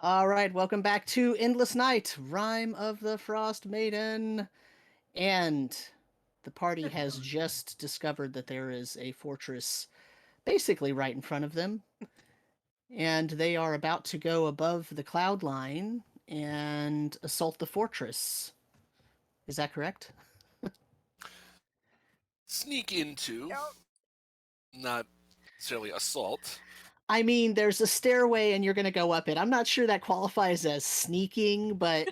All right, welcome back to Endless Night, Rime of the Frostmaiden. And the party has just discovered that there is a fortress basically right in front of them, and they are about to go above the cloud line and assault the fortress. Is that correct? Sneak into, not necessarily assault. I mean, there's a stairway and you're going to go up it. I'm not sure that qualifies as sneaking, but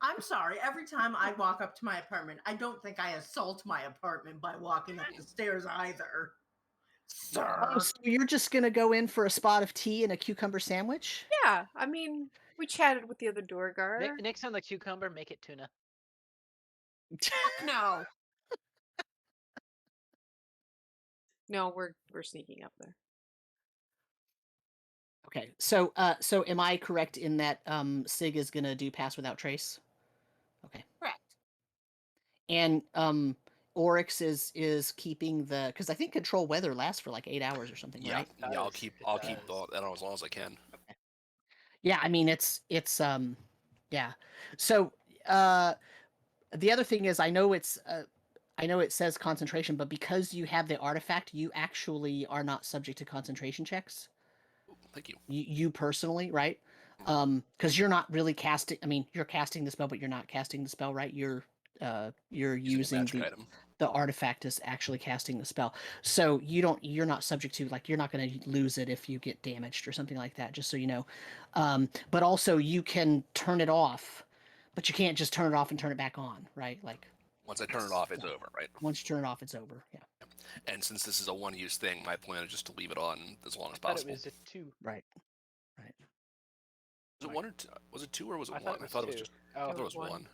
I'm sorry. Every time I walk up to my apartment, I don't think I assault my apartment by walking up the stairs either. oh, Sir. so you're just going to go in for a spot of tea and a cucumber sandwich? Yeah, I mean, we chatted with the other duergar. Nix on the cucumber, make it tuna. Fuck no. No, we're sneaking up there. Okay, so am I correct in that Sig is gonna do pass without trace? Okay, Correct. and Oryx is keeping the because I think control weather lasts for like 8 hours or something, Yeah, right? yeah. I'll Does. keep It I'll keep does. that on as long as I can. Yeah, I mean it's yeah. So uh the other thing is I know it says concentration, but because you have the artifact, you actually are not subject to concentration checks. Ooh, thank you. You personally, right? Because you're not really casting. I mean, you're casting the spell, but you're not casting the spell, right? You're Using a using magic item. the artifact is actually casting the spell. So you're not subject to, like, you're not going to lose it if you get damaged or something like that. Just so you know. But also you can turn it off, but you can't just turn it off and turn it back on, right? Like Once I turn it off, it's over, right? once you turn it off, it's over. Yeah. And since this is a one-use thing, my plan is just to leave it on as long as Thought it possible. was a 2. Right. Right. Was it one or two? Was it 2 or was it I 1? thought it I was thought it was 2. just. Oh, I thought it was one. 1.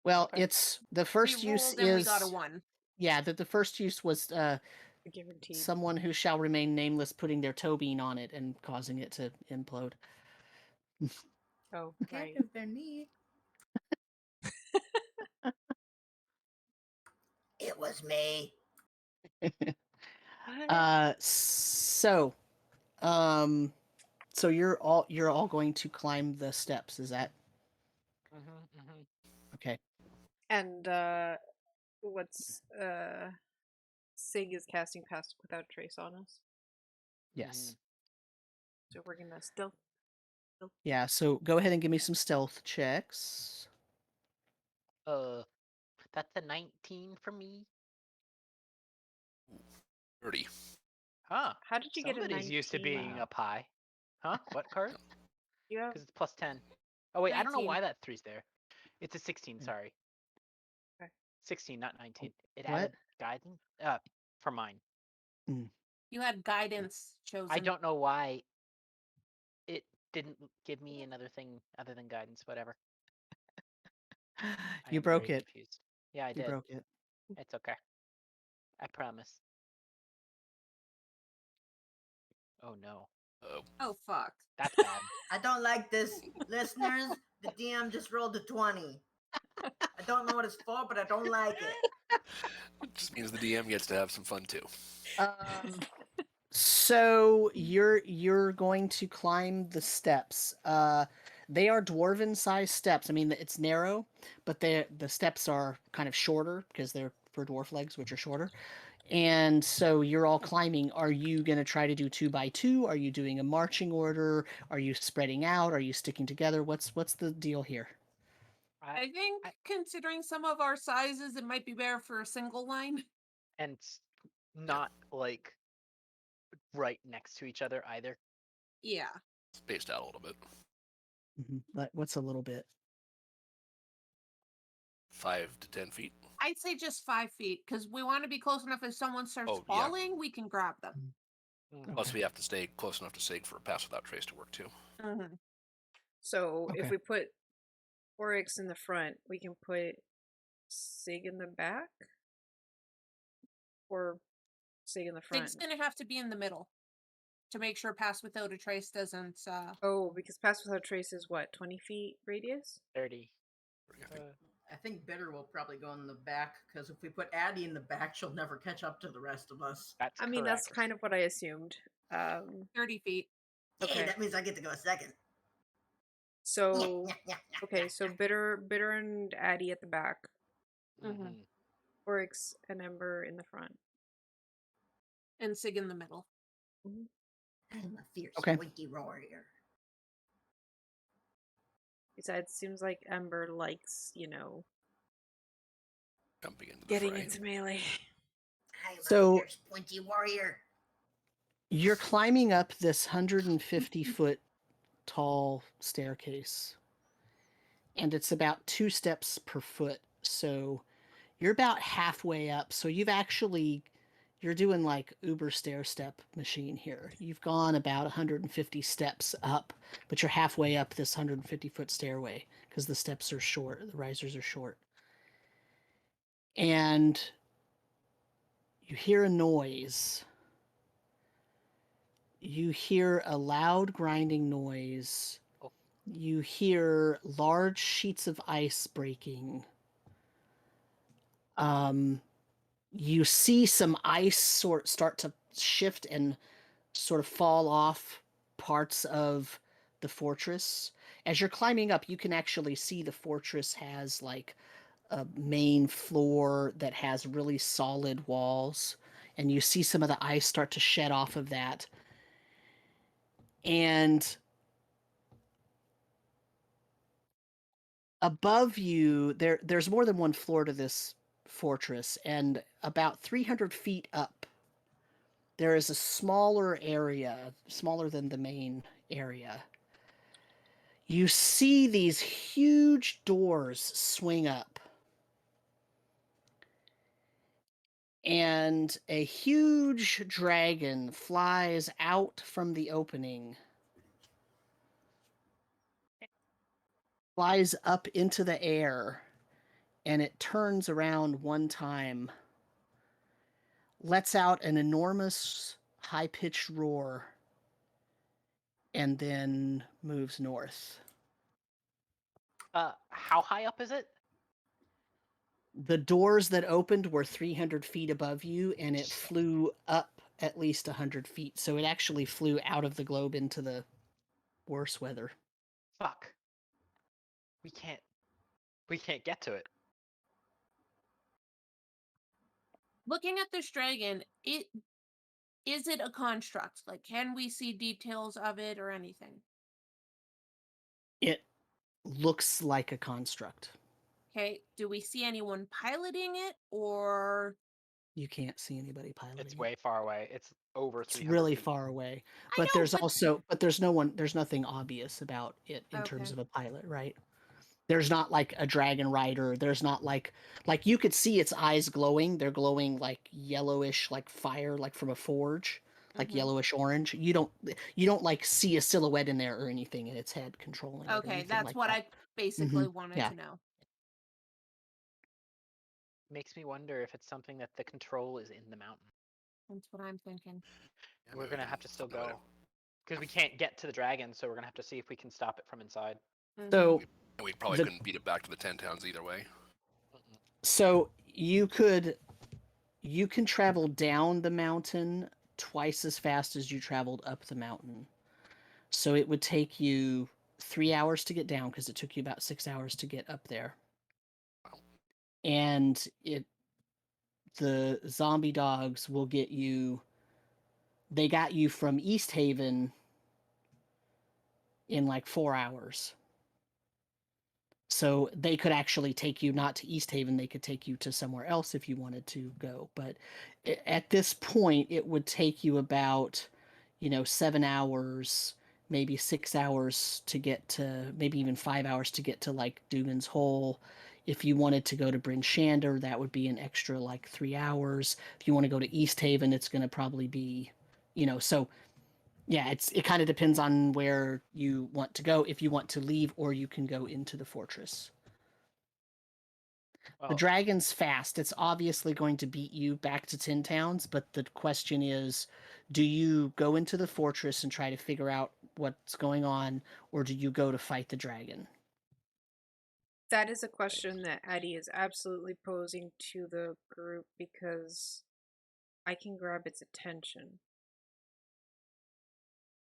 Well, Okay. it's the first We use rolled and we is got a 1. yeah. The first use was Guaranteed. someone who shall remain nameless putting their toe bean on it and causing it to implode. Oh, right. Because they're neat. It was me. uh, so, um, so you're all going to climb the steps. Is that okay? And what's Sig is casting Pass Without Trace on us. Yes. So we're gonna stealth. Yeah. So go ahead and give me some stealth checks. That's a 19 for me. 30. Huh. How did you get a 19? Somebody's used to being up high. Huh? What card? You have Because it's plus 10. Oh, wait, I don't know 19. why that 3's there. It's a 16, sorry. Okay. 16, not 19. It What? added guidance for mine. You had guidance chosen. I don't know why it didn't give me another thing other than guidance, whatever. I You am broke very it. confused. Yeah, I You did. broke it. It's okay. I promise. Oh no. Oh, Oh, fuck. That's bad. I don't like this. Listeners, the DM just rolled a 20. I don't know what it's for, but I don't like it. it just means the DM gets to have some fun too. So you're going to climb the steps. They are dwarven-sized steps. I mean, it's narrow, but the steps are kind of shorter because they're for dwarf legs, which are shorter. And so you're all climbing. Are you going to try to do 2 by 2? Are you doing a marching order? Are you spreading out? Are you sticking together? What's the deal here? I think considering some of our sizes, it might be better for a single line. And not like right next to each other either. Yeah. Spaced out a little bit. But what's a little bit? 5 to 10 feet. I'd say just 5 feet because we want to be close enough if someone starts Oh, yeah. falling, we can grab them. Plus, we have to stay close enough to Sig for a pass without trace to work too. Mm-hmm. So Okay. if we put Oryx in the front, we can put Sig in the back? Or Sig in the front? Sig's going to have to be in the middle to make sure Pass Without a Trace doesn't... Oh, because Pass Without Trace is what, 20 feet radius? 30. I think Bitter will probably go in the back, because if we put Addie in the back, she'll never catch up to the rest of us. That's I mean, that's correct. kind of what I assumed. 30 feet. Hey, Okay. that means I get to go second. So okay, so Bitter and Addie at the back, Mhm. Oryx and Ember in the front. And Sig in the middle. I'm a fierce, Okay. pointy warrior. Besides, seems like Ember likes, Jumping into the getting fray. into melee. I'm So- a fierce, pointy warrior. You're climbing up this 150-foot tall staircase, and it's about 2 steps per foot. So you're about halfway up. So you're doing like Uber stair step machine here. You've gone about 150 steps up, but you're halfway up this 150-foot stairway because the steps are short, the risers are short. And you hear a noise. You hear a loud grinding noise. Oh. You hear large sheets of ice breaking. You see some ice start to shift and sort of fall off parts of the fortress. As you're climbing up, you can actually see the fortress has like a main floor that has really solid walls, and you see some of the ice start to shed off of that. And above you, there's more than one floor to this fortress, and about 300 feet up, there is a smaller area, smaller than the main area. You see these huge doors swing up, and a huge dragon flies out from the opening, flies up into the air, and it turns around one time, lets out an enormous high-pitched roar, and then moves north. How high up is it? The doors that opened were 300 feet above you, and it flew up at least 100 feet. So it actually flew out of the globe into the worse weather. Fuck. We can't get to it. Looking at this dragon, is it a construct? Like, can we see details of it or anything? It looks like a construct. Okay, do we see anyone piloting it, or You can't see anybody piloting It's it. way far away. It's over It's 300 really feet. far away. I But know, there's but also there's nothing obvious about it in terms Okay. of a pilot, right? There's not like a dragon rider. There's not like you could see its eyes glowing. They're glowing like yellowish, like fire, like from a forge, like Mhm. yellowish orange. You don't like see a silhouette in there or anything in its head controlling it or okay, anything that's like what that. I basically wanted Yeah. to know. Makes me wonder if it's something that the control is in the mountain. That's what I'm thinking. Yeah, We're maybe we gonna can have to still find out. go. Because we can't get to the dragon, so we're gonna have to see if we can stop it from inside. So And we probably The- couldn't beat it back to the 10 towns either way. Mm-mm. so you can travel down the mountain twice as fast as you traveled up the mountain. So it would take you 3 hours to get down because it took you about 6 hours to get up there. Wow. And the zombie dogs will get you. They got you from East Haven in like 4 hours. So they could actually take you not to East Haven, they could take you to somewhere else if you wanted to go. But at this point, it would take you about, 7 hours, maybe 6 hours to get to, maybe even 5 hours to get to like Dugan's Hole. If you wanted to go to Bryn Shander, that would be an extra like 3 hours. If you want to go to East Haven, it's going to probably be, so yeah, it kind of depends on where you want to go. If you want to leave, or you can go into the fortress. The Well, dragon's fast. It's obviously going to beat you back to Tin Towns, but the question is, do you go into the fortress and try to figure out what's going on, or do you go to fight the dragon? That is a question that Addie is absolutely posing to the group because I can grab its attention.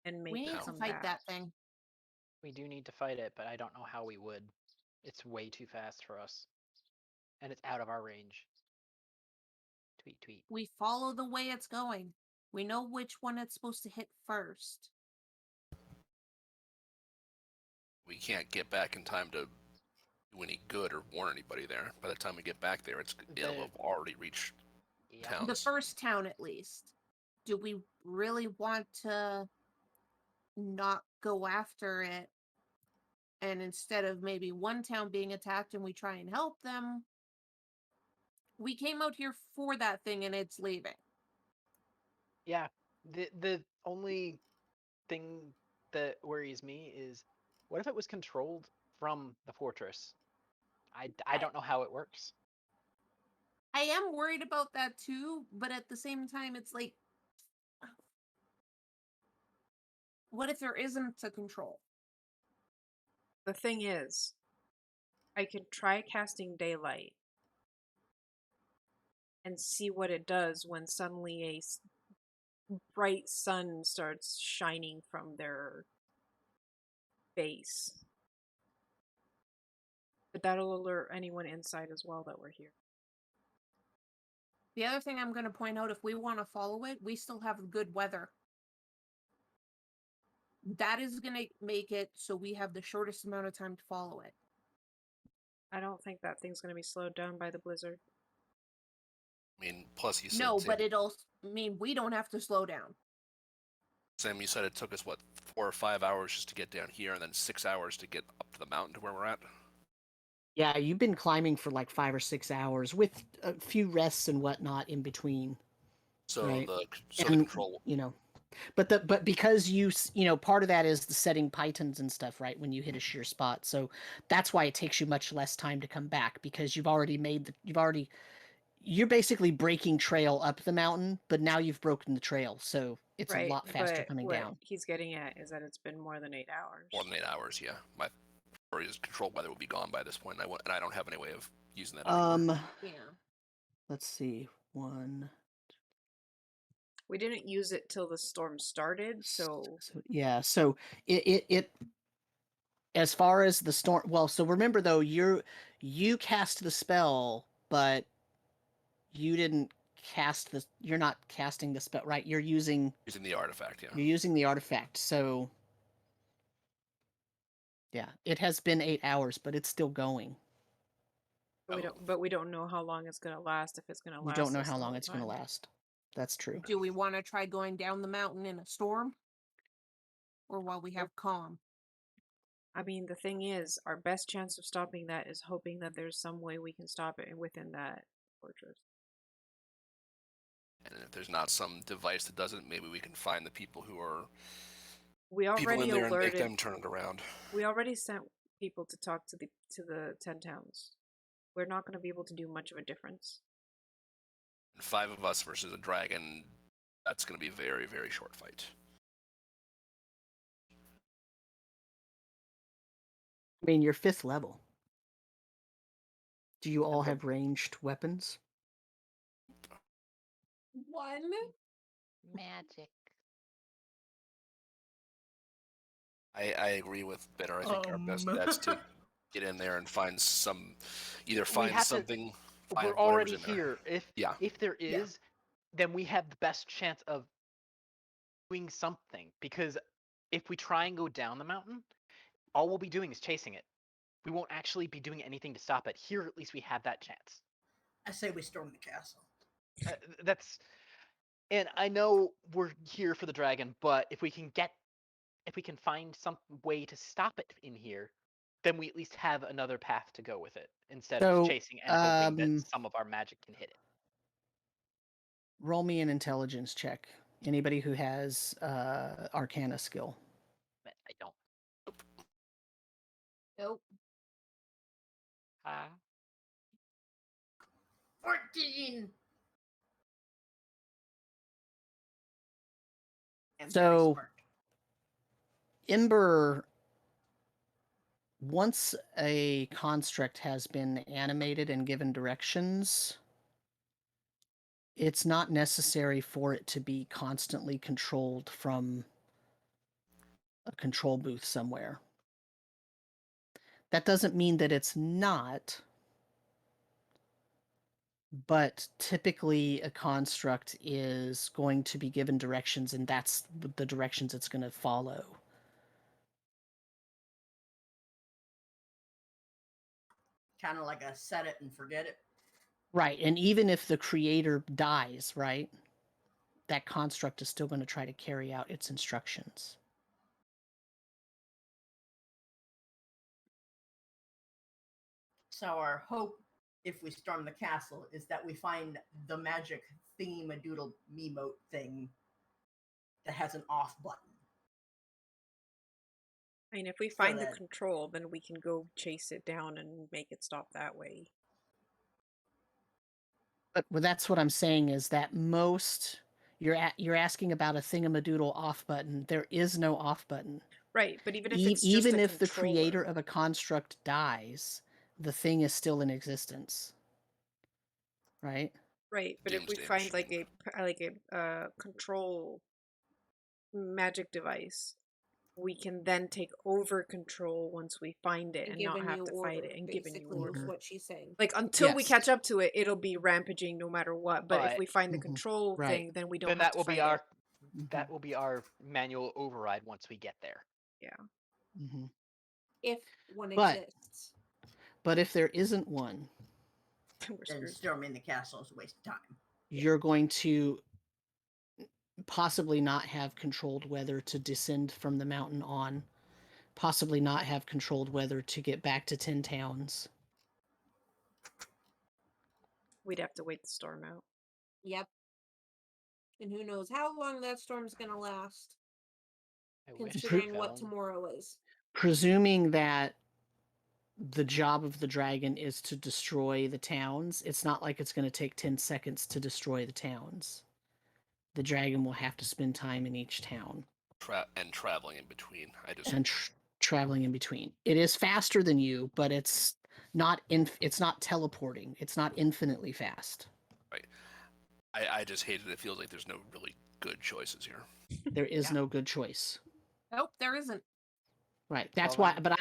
and make We need No. to some fight that back. thing. We do need to fight it, but I don't know how we would. It's way too fast for us. And it's out of our range. Tweet, tweet. We follow the way it's going. We know which one it's supposed to hit first. We can't get back in time to do any good or warn anybody there. By the time we get back there, it'll have already reached Yeah. town. The first town, at least. Do we really want to not go after it? And instead of maybe one town being attacked and we try and help them, we came out here for that thing and it's leaving. Yeah. The only thing that worries me is, what if it was controlled from the fortress? I don't know how it works. I am worried about that too, but at the same time, it's like, what if there isn't a control? The thing is, I could try casting daylight and see what it does when suddenly a bright sun starts shining from their base. But that'll alert anyone inside as well that we're here. The other thing I'm going to point out, if we want to follow it, we still have good weather. That is going to make it so we have the shortest amount of time to follow it. I don't think that thing's going to be slowed down by the blizzard. I mean, plus you said No, Sam, but it'll mean we don't have to slow down. Sam, you said it took us what 4 or 5 hours just to get down here, and then 6 hours to get up to the mountain to where we're at. Yeah, you've been climbing for like 5 or 6 hours with a few rests and whatnot in between. So Right. the And, control. you know, but because part of that is the setting pythons and stuff, right? When you hit a sheer spot, so that's why it takes you much less time to come back, because you're basically breaking trail up the mountain, but now you've broken the trail, so it's a lot faster but coming what down. he's getting at is that it's been more than 8 hours. More than 8 hours, yeah. My control weather will be gone by this point, and I don't have any way of using that anymore. Yeah. Let's see, one. We didn't use it till the storm started, so Yeah, so it as far as the storm, well, so remember though, you cast the spell, but you're not casting the spell, right? You're using Using the artifact, yeah. You're using the artifact, so yeah, it has been 8 hours, but it's still going. but we don't know how long it's gonna last. If it's gonna last, We don't know us how the long whole it's going to time. last. That's true. Do we want to try going down the mountain in a storm? Or while we have calm? I mean, the thing is, our best chance of stopping that is hoping that there's some way we can stop it within that fortress. And if there's not some device that does it, maybe we can find the people who are We people already in there and make alerted. them turn it around. We already sent people to talk to the 10 towns. We're not going to be able to do much of a difference. And 5 of us versus a dragon, that's going to be a very, very short fight. I mean, you're 5th level. Do you all Okay. have ranged weapons? One? Magic. I agree with Bitter. I think our best bet's to get in there and find We find have to- something. We're find already whatever's in there. here. If there is, then we have the best chance of doing something. Because if we try and go down the mountain, all we'll be doing is chasing it. We won't actually be doing anything to stop it. Here, at least we have that chance. I say we storm the castle. And I know we're here for the dragon, but if we can find some way to stop it in here, then we at least have another path to go with it instead So, of chasing and hoping that some of our magic can hit it. Roll me an intelligence check. Anybody who has Arcana skill. But I don't. Nope. 14! I'm very So, smart. Ember, once a construct has been animated and given directions, it's not necessary for it to be constantly controlled from a control booth somewhere. That doesn't mean that it's not, but typically a construct is going to be given directions, and that's the directions it's going to follow. Kind of like a set it and forget it. Right, and even if the creator dies, right, that construct is still going to try to carry out its instructions. So our hope, if we storm the castle, is that we find the magic theme a doodle memote thing that has an off button. I mean, if we So find the that- control, then we can go chase it down and make it stop that way. But that's what I'm saying is that most you're asking about a thingamadoodle off button. There is no off button. Right, but even if it's just Even a if the controller, creator of a construct dies, the thing is still in existence. Right? right? But if we Doomsday find like machine. a control magic device, we can then take over control once we find it And and give not a have new to order, fight it and give a new basically, is order. what she's saying. Like until we Yes. catch up to it, it'll be rampaging no matter what. But if But- we find the Mhm. control Right. thing, then we don't Then have that to will fight be our it. that will be our manual override once we get there. Yeah. Mm-hmm. If one But- exists. But if there isn't one, We're then screwed. storming the castle is a waste of time. you're going to possibly not have controlled whether to descend from the mountain on, possibly not have controlled whether to get back to 10 towns. We'd have to wait the storm out. Yep. And who knows how long that storm's gonna last, I wish it considering what fell. tomorrow is. Presuming that the job of the dragon is to destroy the towns, it's not like it's going to take 10 seconds to destroy the towns. The dragon will have to spend time in each town And traveling in between. I just and traveling in between. It is faster than you, but it's not it's not teleporting. It's not infinitely fast. right. I just hate it. It feels like there's no really good choices here. There is Yeah. no good choice. Nope, there isn't. Right. That's Well, why. But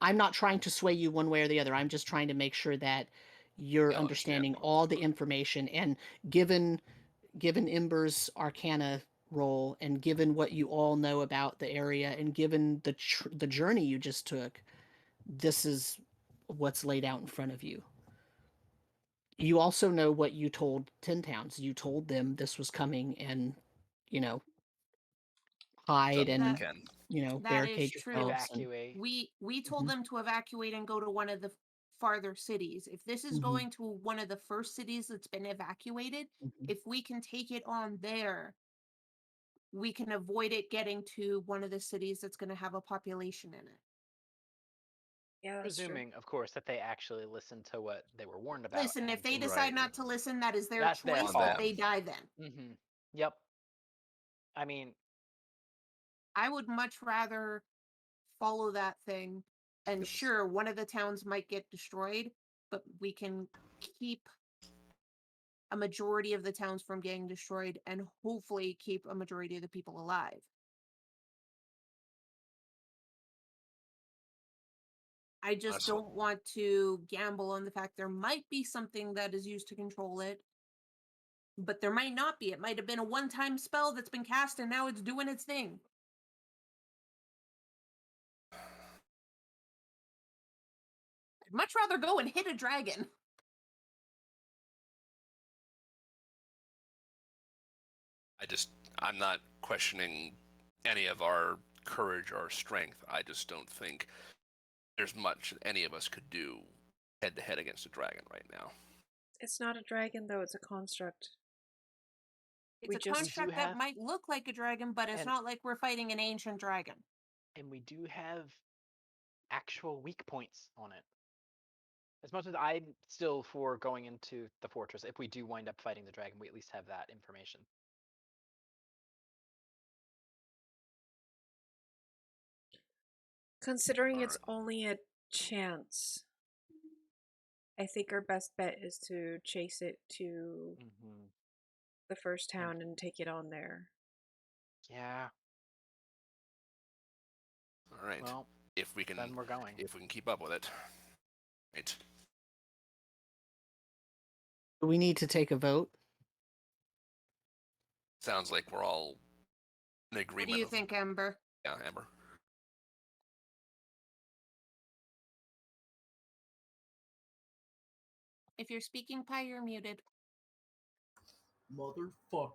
I'm not trying to sway you one way or the other. I'm just trying to make sure that you're Yeah, I understand. understanding all the information, and given Ember's Arcana roll, and given what you all know about the area, and given the journey you just took, this is what's laid out in front of you. You also know what you told 10 Towns. You told them this was coming, and you know, hide Something and can. That barricade is true. yourselves. And, evacuate. We told Mhm. them to evacuate and go to one of the farther cities. If this is Mhm. going to one of the first cities that's been evacuated, Mhm. if we can take it on there, we can avoid it getting to one of the cities that's going to have a population in it. Yeah, that's true. Presuming, of course, that they actually listened to what they were warned about. Listen, if and they did- decide Right. not to listen, that is their That's their choice, fault. but they die then. Mhm. Yep. I mean, I would much rather follow that thing. And Yes. sure, one of the towns might get destroyed, but we can keep a majority of the towns from getting destroyed and hopefully keep a majority of the people alive. I just Awesome. don't want to gamble on the fact there might be something that is used to control it, but there might not be. It might have been a one-time spell that's been cast and now it's doing its thing. I'd much rather go and hit a dragon. I'm not questioning any of our courage or strength. I just don't think there's much that any of us could do head to head against a dragon right now. It's not a dragon though; it's a construct. It's We a just- construct that might look like a dragon, but it's And- not like we're fighting an ancient dragon. and we do have actual weak points on it. As much as I'm still for going into the fortress, if we do wind up fighting the dragon, we at least have that information. Considering it's Alright. only a chance, I think our best bet is to chase it to Mm-hmm. the first town and take it on there. Yeah. right. Well, If we can, then we're going. if we can keep up with it. Right. We need to take a vote. Sounds like we're all in What agreement. do you of- think, Ember? Yeah, Amber. If you're speaking pie, you're muted. Motherfucker.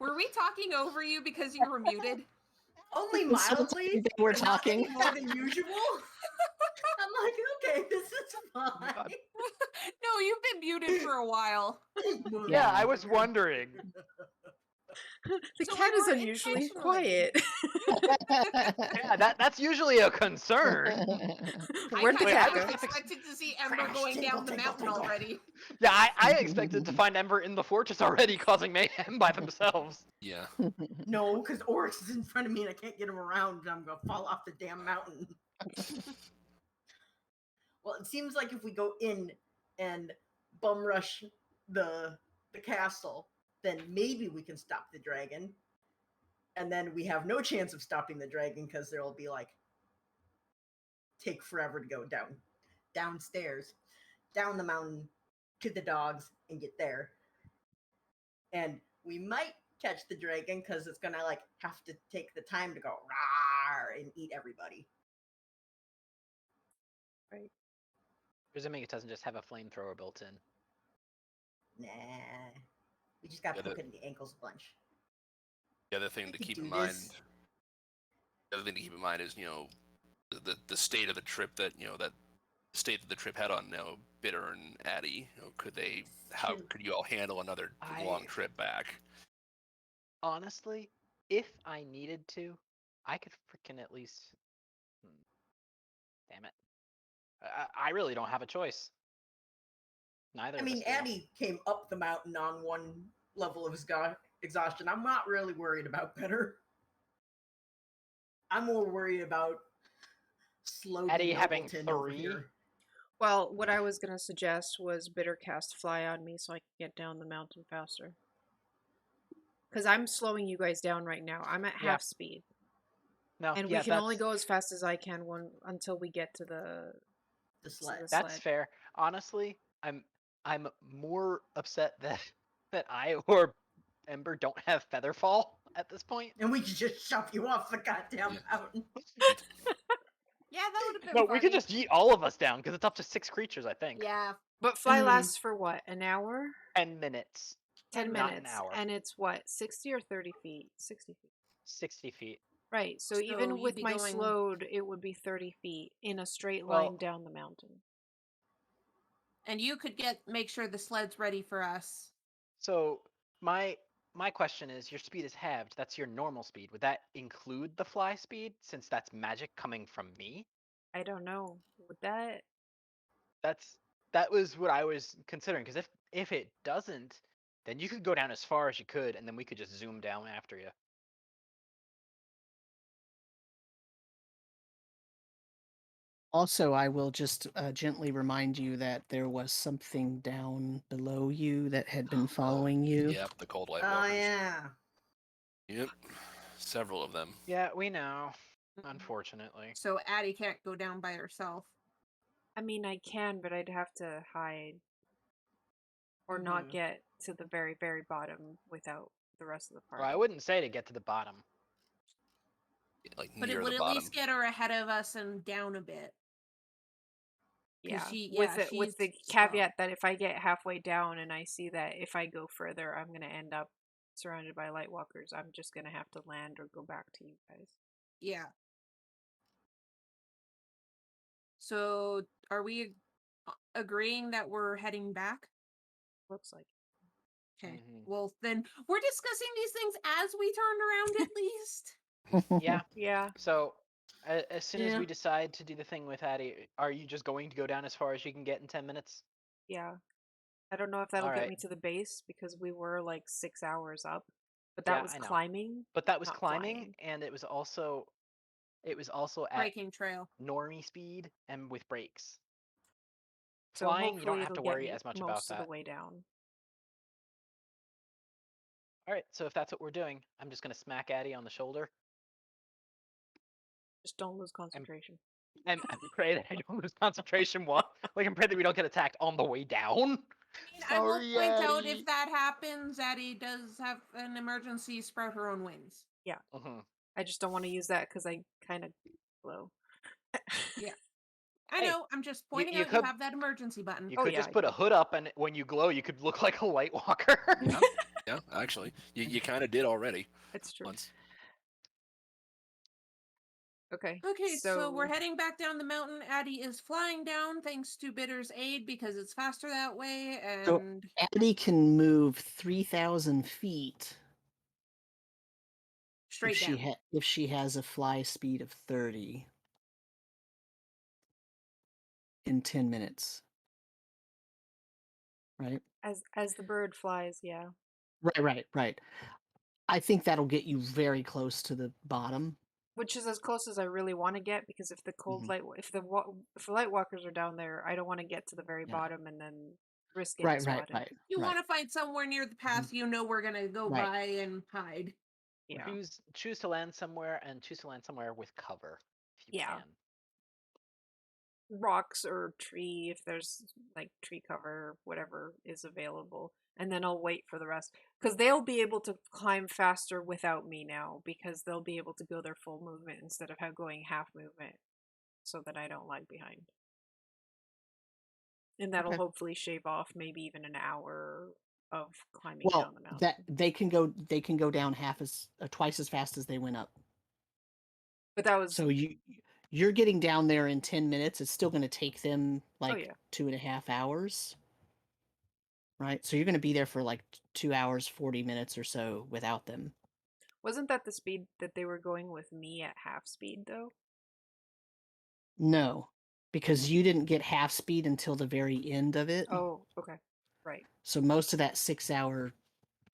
Were we talking over you because you were muted? Only It sounds like mildly. they were but not any talking. more than usual. I'm like, okay, this is fine. No, you've been muted for a while. Yeah, I Yeah. was wondering. The So cat we is were unusually intentionally- quiet. Yeah, that's usually a concern. I Where'd the kind cat of go? expected to see Ember Crash, going tingle, down the tingle, mountain tingle. already. Yeah, I expected to find Ember in the fortress already, causing mayhem by themselves. Yeah. No, because Oryx is in front of me and I can't get him around and I'm gonna fall off the damn mountain. Well, it seems like if we go in and bum rush the castle, then maybe we can stop the dragon. And then we have no chance of stopping the dragon because there'll be like take forever to go downstairs, down the mountain to the dogs and get there. And we might catch the dragon because it's gonna like have to take the time to go rawr and eat everybody. Presuming it doesn't just have a flamethrower built in. Nah, we just got Yeah, poked in the ankles a bunch. The other thing We to could keep do in mind. this. The other thing to keep in mind is the state of the trip that that state that the trip had on Bitter and Addie. How True. could you all handle another long trip back? Honestly, if I needed to, I could freaking at least. Damn it. I really don't have a choice. Neither I of mean, us do. Addie came up the mountain on one level of exhaustion. I'm not really worried about Bitter. I'm more worried about Slogan Addie having Nobleton over 3? here. Well, what I was gonna suggest was bitter cast fly on me so I can get down the mountain faster. Because I'm slowing you guys down right now. I'm at Yeah. half speed. No, And yeah, we can only go as fast as I can until we get to the sled. That's sled. fair. Honestly, I'm more upset that I or Ember don't have Featherfall at this point. And we can just shove you off the goddamn mountain. Yeah, that would have been No, funny. we could just yeet all of us down because it's up to 6 creatures, I think. Yeah. But fly lasts for what? An hour? 10 minutes. 10 Not an minutes. hour. And it's what? 60 or 30 feet? 60 feet. 60 feet. Right. So So even you'd with be my going- slowed, it would be 30 feet in a straight Well- line down the mountain. And you could make sure the sled's ready for us. So my question is, your speed is halved. That's your normal speed. Would that include the fly speed since that's magic coming from me? I don't know. Would that? That was what I was considering, because if it doesn't, then you could go down as far as you could, and then we could just zoom down after you. Also, I will just gently remind you that there was something down below you that had been following you. Yep, the cold light Oh, walkers. yeah. Yep, several of them. Yeah, we know. Unfortunately. So Addie can't go down by herself. I mean, I can, but I'd have to hide. Or not Mhm. get to the very, very bottom without the rest of the party. Well, I wouldn't say to get to the bottom. Like But near it would the at bottom. least get her ahead of us and down a bit. Yeah, She- with the she's caveat that if I get halfway down and I see that if I go further, I'm gonna end up surrounded by light walkers, I'm just gonna have to land or go back to you guys. Yeah. So are we agreeing that we're heading back? Looks like. Okay. Mhm. Well, then we're discussing these things as we turned around at least. Yeah. Yeah. So as soon as Yeah. we decide to do the thing with Addie, are you just going to go down as far as you can get in 10 minutes? Yeah. I don't know if that'll get Alright. me to the base because we were like 6 hours up. But that Yeah, was I know. climbing. But that was not climbing, flying. and it was also at Breaking trail. normie speed and with brakes. So Flying, you don't hopefully have to it'll get worry me as much most about of that. the way down. All right, so if that's what we're doing, I'm just gonna smack Addie on the shoulder. Just don't lose concentration. I'm afraid that I don't lose concentration while, like, I'm afraid that we don't get attacked on the way down. I mean, I will Sorry, point out Addie. if that happens, Addie does have an emergency sprout her own wings. Mhm. I just don't want to use that because I kind of glow. Yeah. I Hey, know. I'm just pointing you out could- you have that emergency button. You Oh, could yeah, just I put do. a hood up, and when you glow, you could look like a White Walker. Yeah, yeah. Actually, you kind of did already It's true. once. Okay. Okay, so we're heading back down the mountain. Addie is flying down thanks to Bitter's aid because it's faster that way. So And Addie can move 3,000 feet straight down. if she has a fly speed of 30 in 10 minutes. Right? as the bird flies, yeah. Right. I think that'll get you very close to the bottom. Which is as close as I really want to get because if the cold Mhm. light, if the light walkers are down there, I don't want to get to the very Yeah. bottom and then risk getting spotted. You Right. want to find somewhere near the path you know we're gonna go Right. by and hide. Yeah. Choose to land somewhere, and choose to land somewhere with cover if you Yeah. can. Rocks or tree if there's like tree cover, whatever is available, and then I'll wait for the rest because they'll be able to climb faster without me now because they'll be able to go their full movement instead of going half movement, so that I don't lag behind. And that'll Okay. hopefully shave off maybe even an hour of climbing Well, down the mountain. that they can go down twice as fast as they went up. But that was So you're getting down there in 10 minutes. It's still going to take them like yeah. 2.5 hours. Right? So you're going to be there for like 2 hours, 40 minutes or so without them. Wasn't that the speed that they were going with me at half speed though? No, because you didn't get half speed until the very end of it. Oh, okay. Right. So most of that 6-hour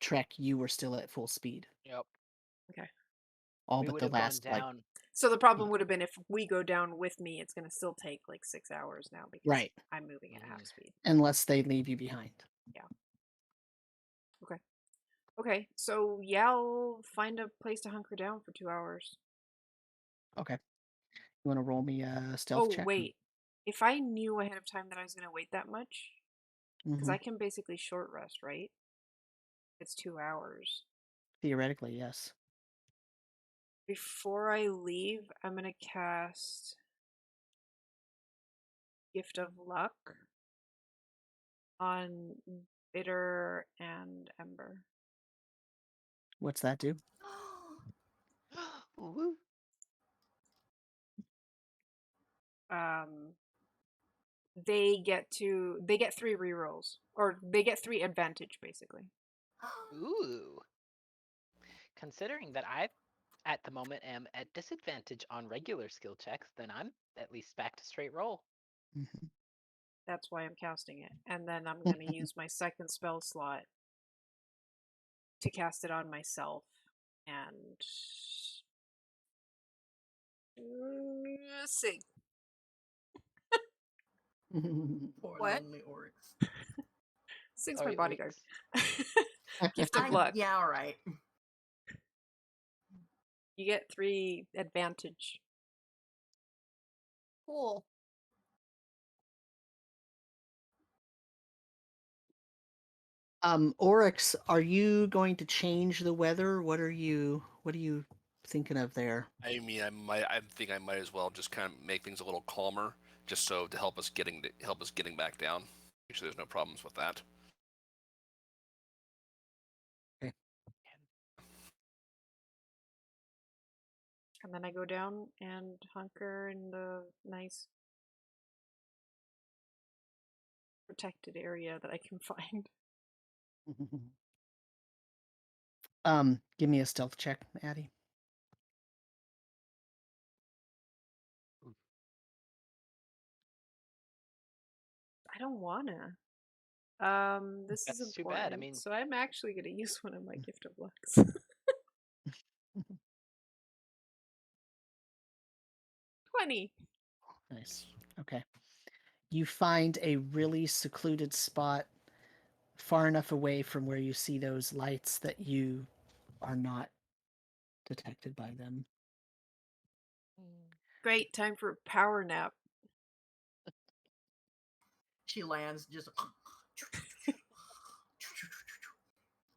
trek, you were still at full speed. Yep. Okay. All We but would the have gone last like down. So the problem would have been if we go down with me, it's going to still take like 6 hours now because Right. I'm moving at half Mhm. speed. unless they leave you behind. Okay, so yeah, I'll find a place to hunker down for 2 hours. Okay. You want to roll me a stealth Oh, check? wait. If I knew ahead of time that I was going to wait that much, because Mhm. I can basically short rest, right? It's 2 hours. Theoretically, yes. Before I leave, I'm going to cast Gift of Luck on Bitter and Ember. What's that do? Woo. They get 3 rerolls, or they get 3 advantage basically. Ooh. Considering that I, at the moment, am at disadvantage on regular skill checks, then I'm at least back to straight roll. Mhm. That's why I'm casting it. And then I'm going to use my second spell slot to cast it on myself. And sing. Poor What? lonely orcs. Sing's Oh, my wait, bodyguard. wait. Gift of Luck. Yeah, all right. You get 3 advantage. Cool. Oryx, are you going to change the weather? What are you thinking of there? I mean, I think I might as well just kind of make things a little calmer, just so to help us getting back down. Make sure there's no problems with that. Okay. And then I go down and hunker in the nice protected area that I can find. Give me a stealth check, Addie. I don't wanna. This is That's too important. bad. I mean, so I'm actually gonna use one of my gift of lucks. 20. Nice. Okay. You find a really secluded spot far enough away from where you see those lights that you are not detected by them. Great time for a power nap. She lands just.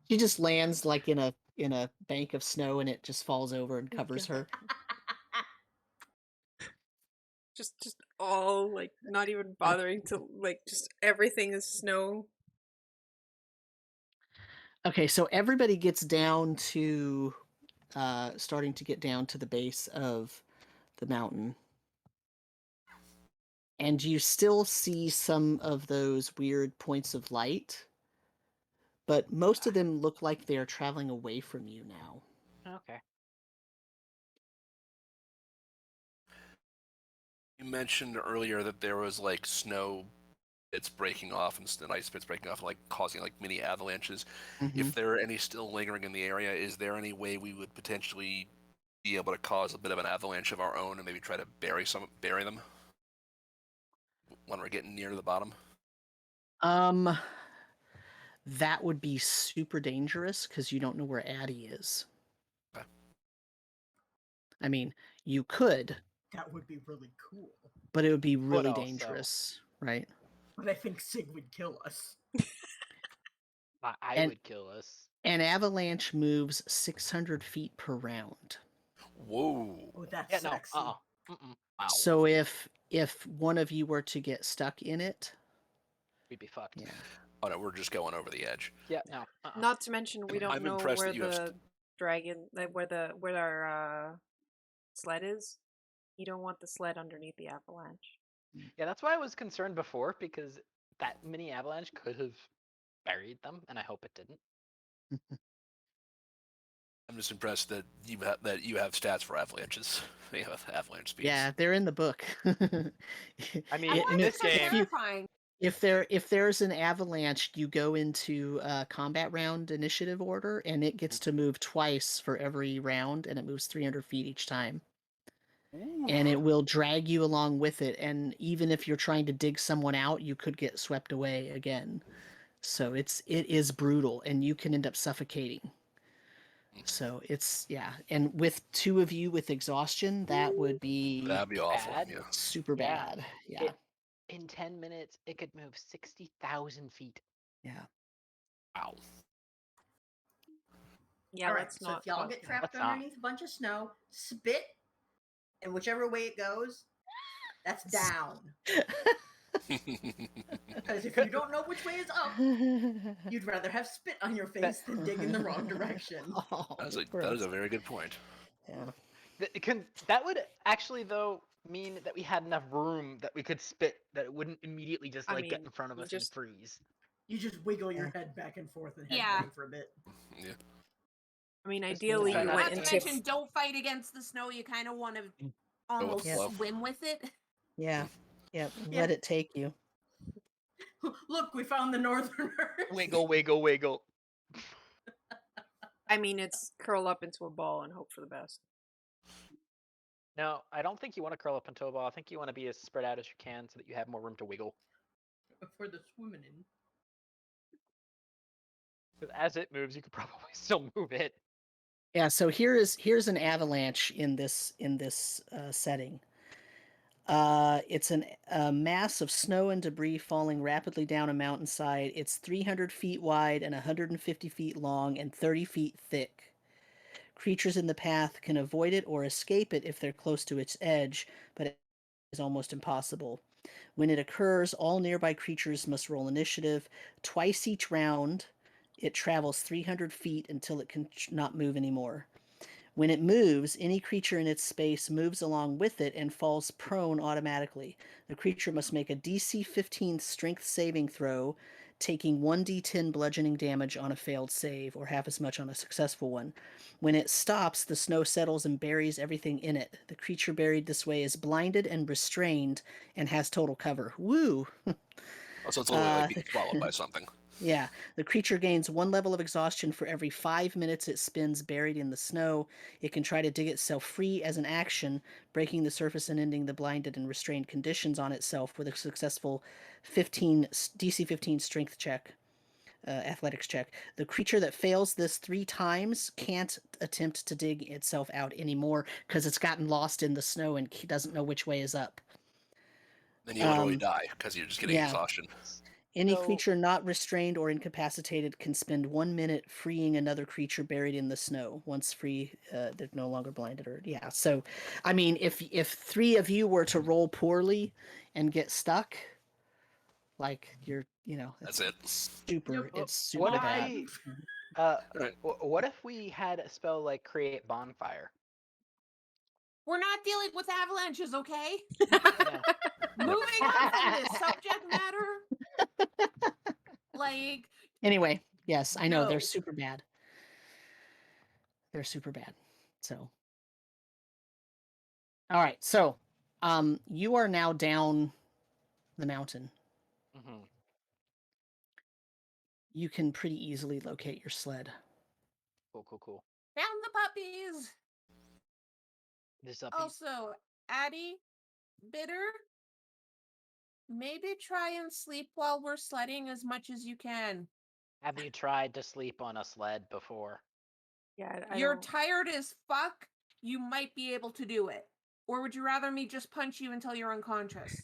She just lands like in a bank of snow, and it just falls over and covers her. Just all like not even bothering to like just everything is snow. Okay, so everybody gets down to starting to get down to the base of the mountain. And you still see some of those weird points of light, but most of them look like they are traveling away from you now. Okay. You mentioned earlier that there was like snow bits breaking off and ice bits breaking off, like causing like mini avalanches. Mhm. If there are any still lingering in the area, is there any way we would potentially be able to cause a bit of an avalanche of our own and maybe try to bury them when we're getting near the bottom? That would be super dangerous because you don't know where Addie is. Okay. I mean, you could, That would be really cool. but it would be really also- dangerous, right? But I think Sig would kill us. I And- would kill us. An avalanche moves 600 feet per round. Whoa! Oh, that's Yeah, no. sexy. Mm-mm. Wow. So if one of you were to get stuck in it, We'd be fucked. yeah. Oh no, we're just going over the edge. Yeah, no. Not to mention we don't I'm know impressed where that you have the dragon like where our sled is. You don't want the sled underneath the avalanche. Yeah, that's why I was concerned before, because that mini avalanche could have buried them, and I hope it didn't. I'm just impressed that you have stats for avalanches. You have avalanche speeds. Yeah, they're in the book. I mean, I It- find this it so game- terrifying. If there's an avalanche, you go into combat round initiative order, and it gets to move twice for every round, and it moves 300 feet each time. And it will drag you along with it. And even if you're trying to dig someone out, you could get swept away again. So it is brutal, and you can end up suffocating. So yeah, and with two of you with exhaustion, that would be That'd be awful. Bad. Yeah. super Yeah. bad. Yeah, In 10 minutes, it could move 60,000 feet. yeah. Wow. Yeah, All right, let's so not if y'all cause get that. trapped Let's not. underneath a bunch of snow, spit, and whichever way it goes, that's down. Because if you don't know which way is up, you'd rather have spit on your face than dig in the wrong direction. Oh, That is gross. a very good point. Yeah. That would actually, though, mean that we had enough room that we could spit, that it wouldn't immediately just I like get mean, in front of you us just- and freeze. You just wiggle your Yeah. head back and forth and Yeah. headbang for a bit. Yeah. I mean, Just ideally try you not went Not to into mention, don't fight against the snow. You kind of want to almost Yeah. swim with it. Yeah. Yeah. Yeah. Let it take you. Look, we found the northerners. Wiggle, wiggle, wiggle. I mean, it's curl up into a ball and hope for the best. No, I don't think you want to curl up into a ball. I think you want to be as spread out as you can so that you have more room to wiggle. For the swimming in. 'Cause as it moves, you could probably still move it. Yeah. So here's an avalanche in this setting. It's a mass of snow and debris falling rapidly down a mountainside. It's 300 feet wide and 150 feet long and 30 feet thick. Creatures in the path can avoid it or escape it if they're close to its edge, but it is almost impossible. When it occurs, all nearby creatures must roll initiative. Twice each round, it travels 300 feet until it can not move anymore. When it moves, any creature in its space moves along with it and falls prone automatically. The creature must make a DC 15 strength saving throw, taking 1d10 bludgeoning damage on a failed save, or half as much on a successful one. When it stops, the snow settles and buries everything in it. The creature buried this way is blinded and restrained and has total cover. Woo! Also, it's a little bit like being swallowed by something. Yeah, the creature gains 1 level of exhaustion for every 5 minutes it spends buried in the snow. It can try to dig itself free as an action, breaking the surface and ending the blinded and restrained conditions on itself with a successful DC 15 strength check. athletics check. The creature that fails this 3 times can't attempt to dig itself out anymore because it's gotten lost in the snow and doesn't know which way is up. Then you literally die because you're just getting yeah. exhaustion. Any So- creature not restrained or incapacitated can spend 1 minute freeing another creature buried in the snow. Once free, they're no longer blinded or yeah. So, I mean, if 3 of you were to roll poorly and get stuck, like you're, That's it. super. Yep. It's super What if bad. we, Right. what if we had a spell like create bonfire? We're not dealing with avalanches, okay? Yeah. Moving on from this subject matter. Like, Anyway, yes, I know they're No. super bad. They're super bad. So, all right. So, you are now down the mountain. hmm You can pretty easily locate your sled. Cool. found the puppies. This up. Also, Addie, Bitter, maybe try and sleep while we're sledding as much as you can. Have you tried to sleep on a sled before? Yeah, I You're don't- tired as fuck. You might be able to do it. Or would you rather me just punch you until you're unconscious?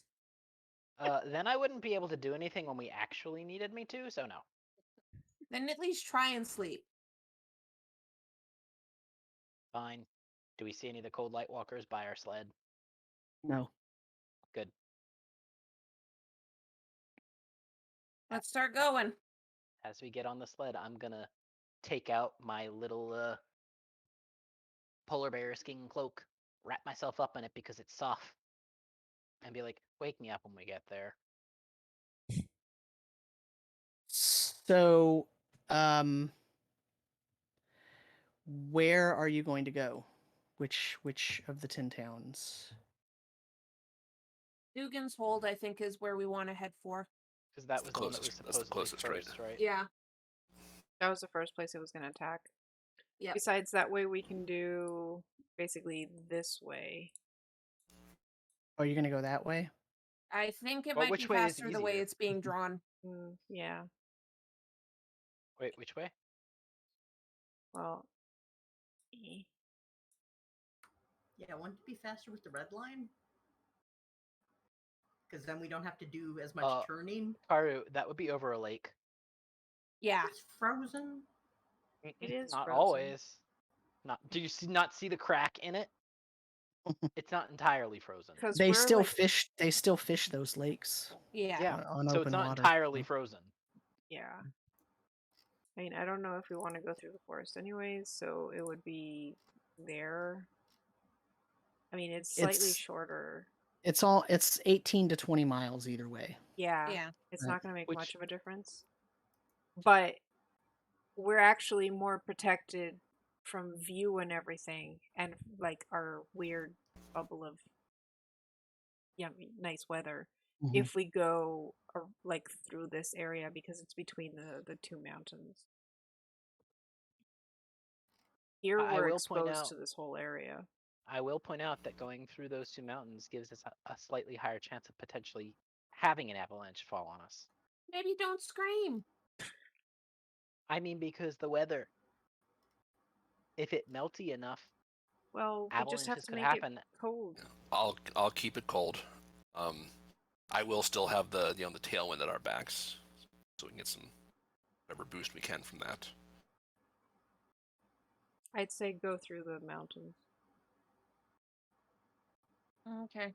Then I wouldn't be able to do anything when we actually needed me to, so no. Then at least try and sleep. Fine. Do we see any of the cold light walkers by our sled? No. Good. Let's start going. As we get on the sled, I'm gonna take out my little polar bear skin cloak, wrap myself up in it because it's soft, and be like, "Wake me up when we get there." So, where are you going to go? Which of the 10 towns? Dugan's Hold, I think, is where we want to head for. Because that was the one that was Closest- that's the supposedly closest, right? first, right? Yeah. that was the first place it was going to attack. Yep. Besides, that way we can do basically this way. Oh, you're going to go that way? I think it Well, might which be way is faster the way easier? it's being drawn. Yeah. Wait, which way? Well. eh. Yeah, wouldn't it be faster with the red line? Because then we don't have to do as much Uh, turning. Karu, that would be over a lake. Yeah. It's frozen. It is not frozen. always. Not. Do you not see the crack in it? It's not entirely frozen. Because They we're still like, fish. They still fish those lakes Yeah. Yeah. on So open it's not water. entirely frozen. yeah. I mean, I don't know if we want to go through the forest anyways, so it would be there. I mean, it's slightly It's- shorter. It's 18 to 20 miles either way. Yeah. Yeah. It's Right. not going to make Which- much of a difference. But we're actually more protected from view and everything, and like our weird bubble of nice weather Mhm. if we go like through this area because it's between the two mountains. Here I we're will point exposed out- to this whole area. I will point out that going through those two mountains gives us a slightly higher chance of potentially having an avalanche fall on us. Maybe don't scream. I mean, because the weather, if it melty enough, Well, we just have avalanches to could make happen. it cold. I'll keep it cold. I will still have the the tailwind at our backs, so we can get some whatever boost we can from that. I'd say go through the mountains. Okay.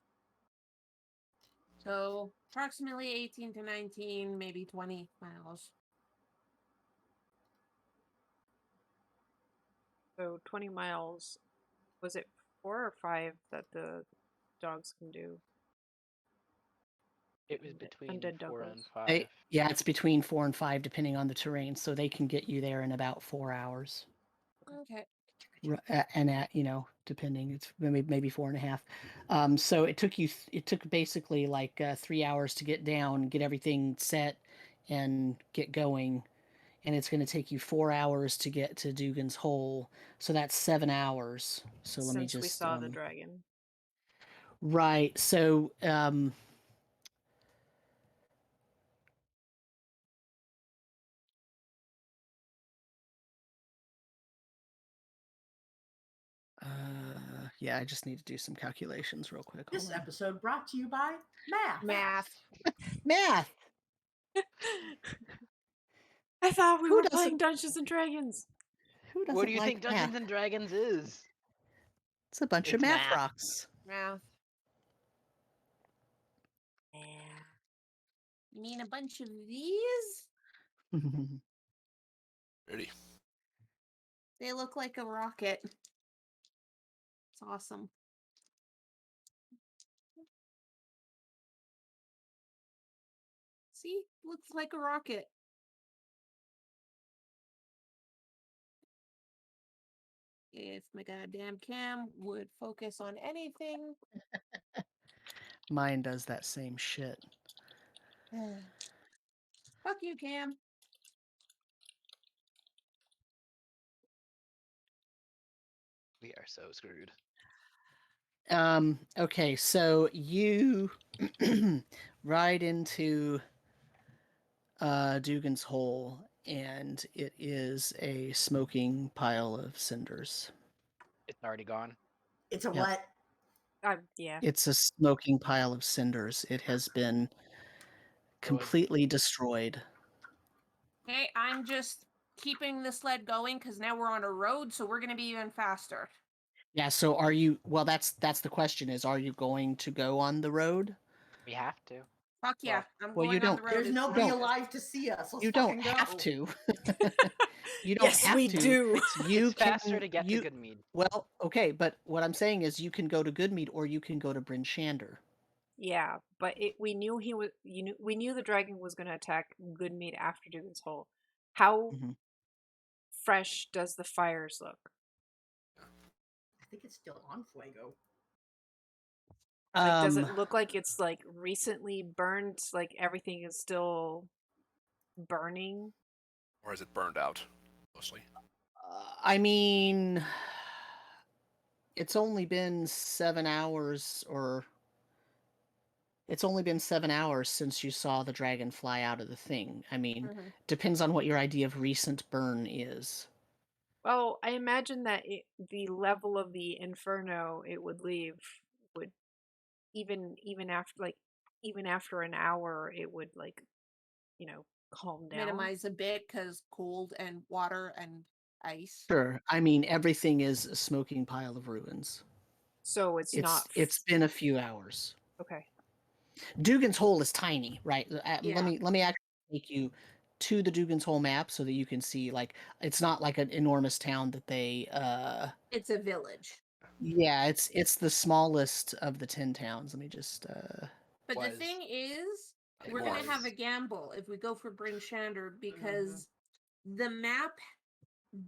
So approximately 18 to 19, maybe 20 miles. So 20 miles. Was it 4 or 5 that the dogs can do? It was Undead- between undead 4 doggos. and 5. Yeah, it's between 4 and 5 depending on the terrain, so they can get you there in about 4 hours. Okay. And at depending, it's maybe 4.5. So it took basically like 3 hours to get down, get everything set, and get going, and it's going to take you 4 hours to get to Dugan's Hole. So that's 7 hours. So let me Since just we saw the dragon. right. So Yeah, I just need to do some calculations real quick. This Hold on. episode brought to you by Math. Math. Math. I thought we Who were doesn't- playing Dungeons and Dragons. Who doesn't What do you like think Dungeons math? and Dragons is? It's a bunch of It's math math. rocks. Math. Yeah. You mean a bunch of these? Ready? They look like a rocket. It's awesome. See? Looks like a rocket. If my goddamn cam would focus on anything. Mine does that same shit. Fuck you, Cam. We are so screwed. Okay, so you ride into Dugan's Hole, and it is a smoking pile of cinders. It's already gone. It's a Yep. what? Yeah. It's a smoking pile of cinders. It has been completely destroyed. Hey, I'm just keeping the sled going because now we're on a road, so we're gonna be even faster. Yeah, so are you well that's the question is are you going to go on the road? We have to. Fuck yeah, I'm well, you going on the don't- road. There's as nobody soon as- alive to see us. Let's You fucking don't go. have to. You don't Yes, have we to. do. You It's faster can- to get you- to Goodmead. Well, okay, but what I'm saying is you can go to Goodmead or you can go to Bryn Shander. Yeah, but we knew he was. We knew the dragon was going to attack Goodmead after Dugan's Hole. How Mhm. fresh does the fires look? I think it's still on Fuego. Like, does it look like it's like recently burned? Like everything is still burning? Or is it burned out mostly? I mean, it's only been 7 hours, or it's only been 7 hours since you saw the dragon fly out of the thing. I mean, Mhm. depends on what your idea of recent burn is. Well, I imagine that the level of the inferno it would leave would even after an hour it would calm down. Minimize a bit because cold and water and ice. Sure. I mean, everything is a smoking pile of ruins. So it's not. It's been a few hours. Okay. Dugan's Hole is tiny, right? Yeah. Let me actually take you to the Dugan's Hole map so that you can see, like, it's not like an enormous town that they It's a village. yeah, it's the smallest of the 10 towns. Let me just But the Was. thing is, It we're gonna have a was. gamble if we go for Bryn Shander because the map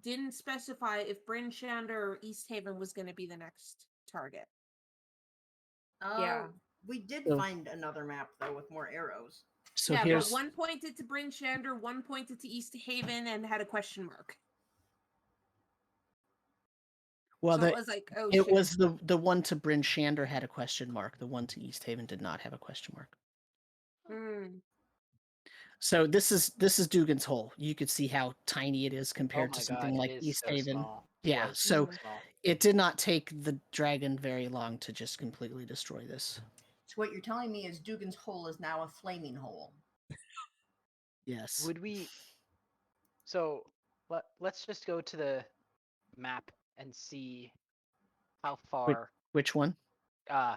didn't specify if Bryn Shander or East Haven was gonna be the next target. Yeah. We did So- find another map though with more arrows. so yeah, here's but one pointed to Bryn Shander, one pointed to East Haven, and had a question mark. well So the it was like, oh it shit. was the one to Bryn Shander had a question mark. The one to East Haven did not have a question mark. Mm. So this is Dugan's Hole. You could see how tiny it is Oh compared my to god, something it like is East so Haven. small. Yeah, It's so Mhm. small. it did not take the dragon very long to just completely destroy this. So what you're telling me is Dugan's Hole is now a flaming hole. Yes. Would we? So let's just go to the map and see how far. Which one? Roll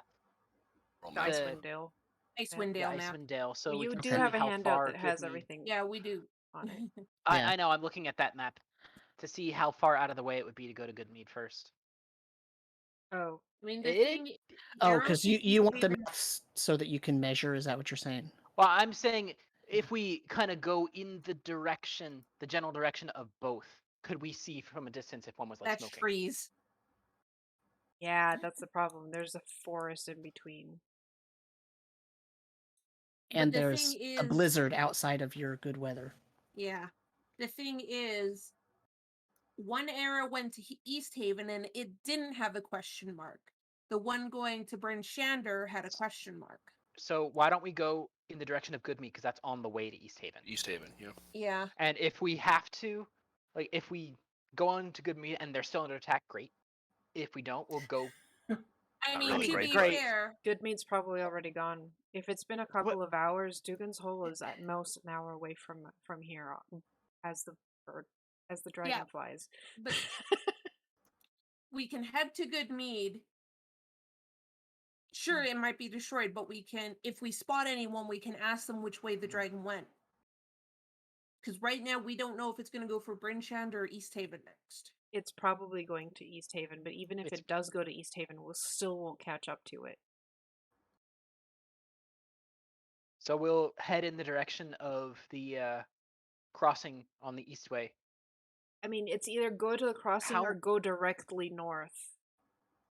The map. The- Icewind Dale. Icewind The Dale map. Icewind Dale, so Well, we you can do see have a how handout far that has Goodmead- everything Yeah, we do. on it. Yeah. I know. I'm looking at that map to see how far out of the way it would be to go to Goodmead first. Oh, I mean, the It- thing. Oh, arrows because to you East want the Haven- maps so that you can measure. Is that what you're saying? Well, I'm saying if we kind of go in the general direction of both, could we see from a distance if one was like That's smoking? trees. yeah, that's the problem. There's a forest in between. And the there's thing a is- blizzard outside of your good weather. Yeah. The thing is, one arrow went to East Haven and it didn't have a question mark. The one going to Bryn Shander had a question mark. So why don't we go in the direction of Goodmead because that's on the way to East Haven? East Haven, yeah. Yeah. And if we have to, like, if we go on to Goodmead and they're still under attack, great. If we don't, we'll go. I Not mean, really to great be place. fair, Goodmead's probably already gone. If it's been a couple of hours, Dugan's Hole is at most an hour away from here, as the bird, as the dragon flies. but we can head to Goodmead. Sure, it might be destroyed, but we can, if we spot anyone, we can ask them which way the dragon went. Because right now we don't know if it's going to go for Brynshand or East Haven next. It's probably going to East Haven, but even if it does go to East Haven, we'll still won't catch up to it. So we'll head in the direction of the crossing on the east way. I mean, it's either go to the crossing or go directly north,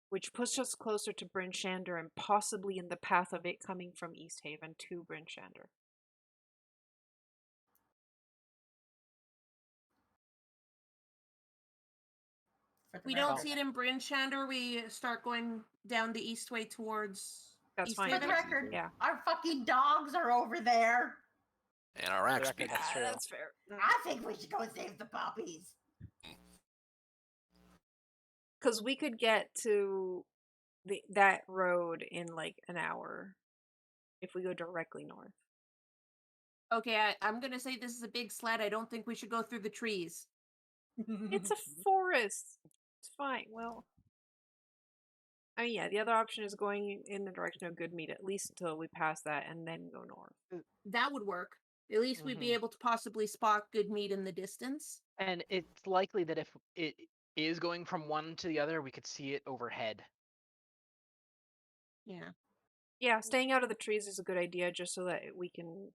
which puts us closer to Brynshand and possibly in the path of it coming from East Haven to Brynshand. If we don't see it in Brynshand, we start going down the east way towards That's East fine. For the Haven. record, Yeah. our fucking dogs are over there. And our axe record, beat. that's true. That's fair. I think we should go save the puppies. Because we could get to that road in like an hour if we go directly north. Okay, I'm going to say this is a big sled. I don't think we should go through the trees. It's a forest. It's fine. Well, I mean, yeah, the other option is going in the direction of Goodmead, at least until we pass that, and then go north. That would work. At least we'd be able to possibly spot Goodmead in the distance. And it's likely that if it is going from one to the other, we could see it overhead. Yeah. Yeah, staying out of the trees is a good idea, just so that we can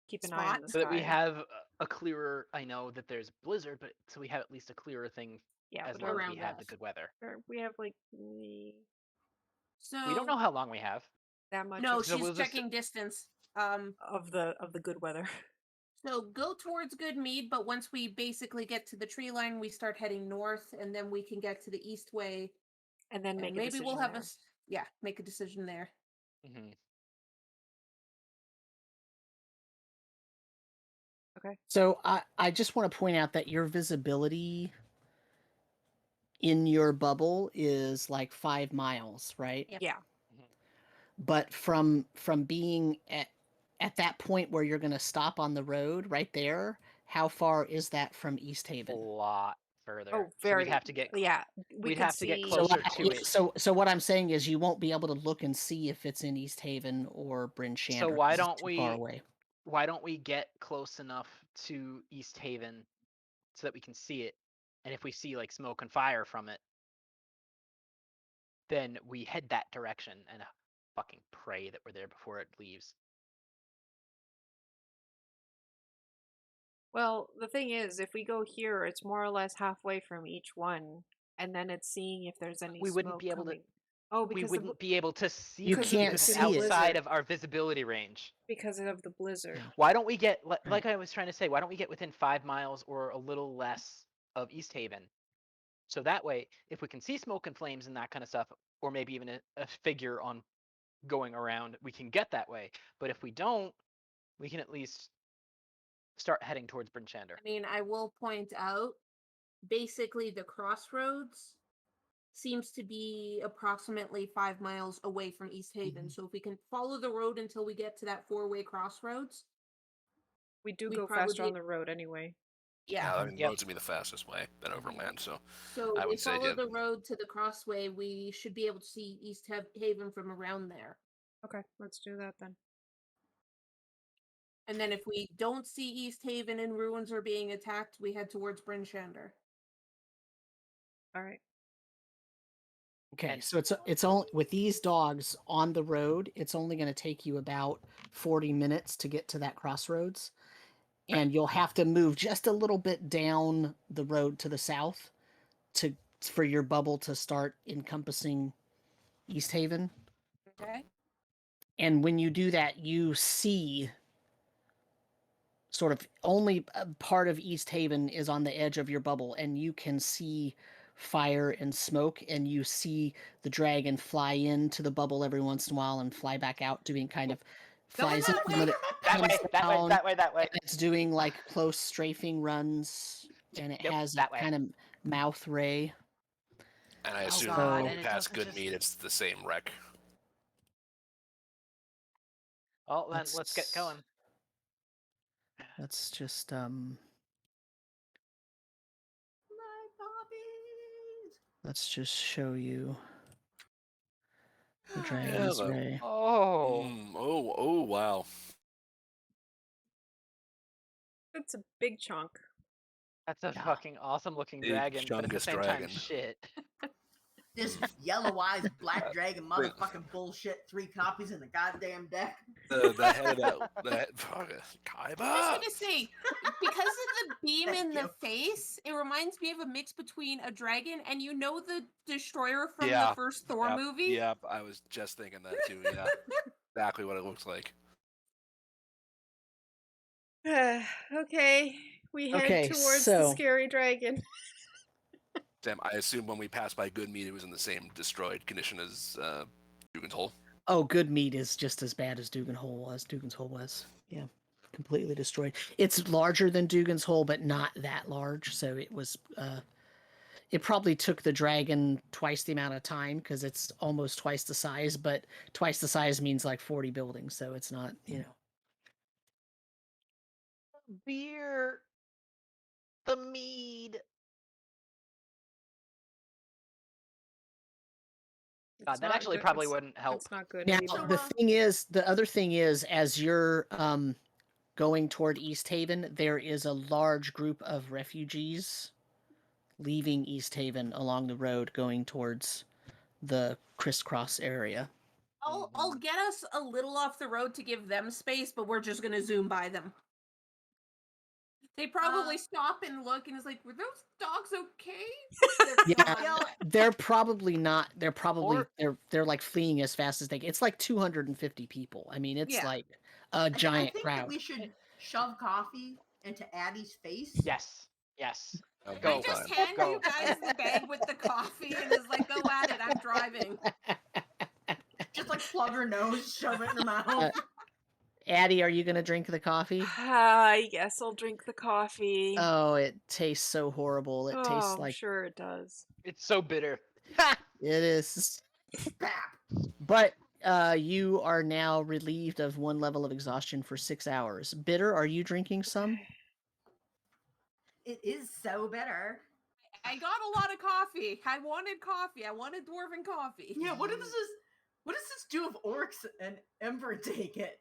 keep an eye on the So sky. that we have a clearer, I know that there's blizzard, but so we have at least a clearer thing as long as we have the good weather. We have like So we don't know how long we have. that much. No, of, she's checking distance. Of the good weather. So go towards Goodmead, but once we basically get to the tree line, we start heading north, and then we can get to the east way, and then make maybe we'll have there. make a decision there. Mm-hmm. Okay. So I just want to point out that your visibility in your bubble is like 5 miles, right? Yep. Yeah. But from being at that point where you're going to stop on the road right there, how far is that from East A Haven? lot further. Oh, So very. we'd have to get. Yeah, We'd have to get So, closer to it. so what I'm saying is you won't be able to look and see if it's in East Haven or Brynshand. So why 'cause it's don't too we? far away. Why don't we get close enough to East Haven so that we can see it? And if we see like smoke and fire from it, then we head that direction and fucking pray that we're there before it leaves. Well, the thing is, if we go here, it's more or less halfway from each one, and then it's seeing if there's any. We wouldn't be able coming. to. Oh, We because wouldn't be able to see You it can't because it's see it. outside of our visibility range. Because of the blizzard. Why don't we get like I was trying to say? Why don't we get within 5 miles or a little less of East Haven? So that way, if we can see smoke and flames and that kind of stuff, or maybe even a figure on going around, we can get that way. But if we don't, we can at least start heading towards Brynshand. I mean, I will point out, basically the crossroads seems to be approximately 5 miles away from East Haven. So if we can follow the road until we get to that 4-way crossroads, We do we'd go faster probably- on the road anyway. Yeah, I mean, Yep. road's gonna be the fastest way than overland. So So I we would say, follow yeah. the road to the crossway, we should be able to see East Haven from around there. Okay, let's do that then. And then if we don't see East Haven and ruins are being attacked, we head towards Brynshand. All right. Okay, And- so it's only with these dogs on the road, it's only going to take you about 40 minutes to get to that crossroads. And you'll have to move just a little bit down the road to the south for your bubble to start encompassing East Haven. Okay. And when you do that, you see sort of only a part of East Haven is on the edge of your bubble, and you can see fire and smoke, and you see the dragon fly into the bubble every once in a while and fly back out, doing kind of flies in, but it That way, comes down, that way. and it's doing like close strafing runs, and it Yep, has a that way. kind of mouth ray. And I Oh assume God, when and we it pass doesn't good just. meat, it's the same wreck. Oh, then let's get going. Let's just My puppies. let's just show you the Yeah, dragon's the- ray. Oh, oh, wow. That's a big chunk. that's a Yeah. fucking awesome looking Big dragon, but at the chungus same dragon. time, shit. This yellow eyes black dragon Wait. motherfucking bullshit. 3 copies in the goddamn deck. The head of that I was Kaiba. gonna say, because of the beam Thank in the you. face, it reminds me of a mix between a dragon and the destroyer from Yeah, the first Thor Yep, movie. Yep, I was just thinking that too. Yeah, exactly what it looks like. Okay, we head Okay, towards the so- scary dragon. Sam, I assume when we passed by Good Meat, it was in the same destroyed condition as Dugan's Hole. Oh, good meat is just as bad as Dugan's Hole was. Yeah, completely destroyed. It's larger than Dugan's Hole, but not that large. So it was. It probably took the dragon twice the amount of time because it's almost twice the size. But twice the size means like 40 buildings, so it's not. Beer. The mead. God, It's that not actually good- probably it's- wouldn't help. It's not good Now anymore. the other thing is, as you're going toward East Haven, there is a large group of refugees leaving East Haven along the road, going towards the crisscross area. I'll get us a little off the road to give them space, but we're just gonna zoom by them. They probably stop and look and is like, were those dogs okay? Yeah, they're probably not. They're probably Or- they're like fleeing as fast as they can. It's like 250 people. I mean, it's Yeah. like a giant I think crowd. that we should shove coffee into Addie's face. Yes. Yes. That'd Go. I be just fine. hand Go. you guys the bag with the coffee and is like, go at it, I'm driving. Just like plug her nose, shove it in her mouth. Uh, Addie, are you gonna drink the coffee? I guess I'll drink the coffee. Oh, it tastes so horrible. It tastes I'm like sure it does. It's so bitter. it is. Bap. But you are now relieved of 1 level of exhaustion for 6 hours. Bitter, are you drinking some? It is so bitter. I got a lot of coffee. I wanted coffee. I wanted dwarven coffee. Yeah, what does this do if Oryx and Ember take it?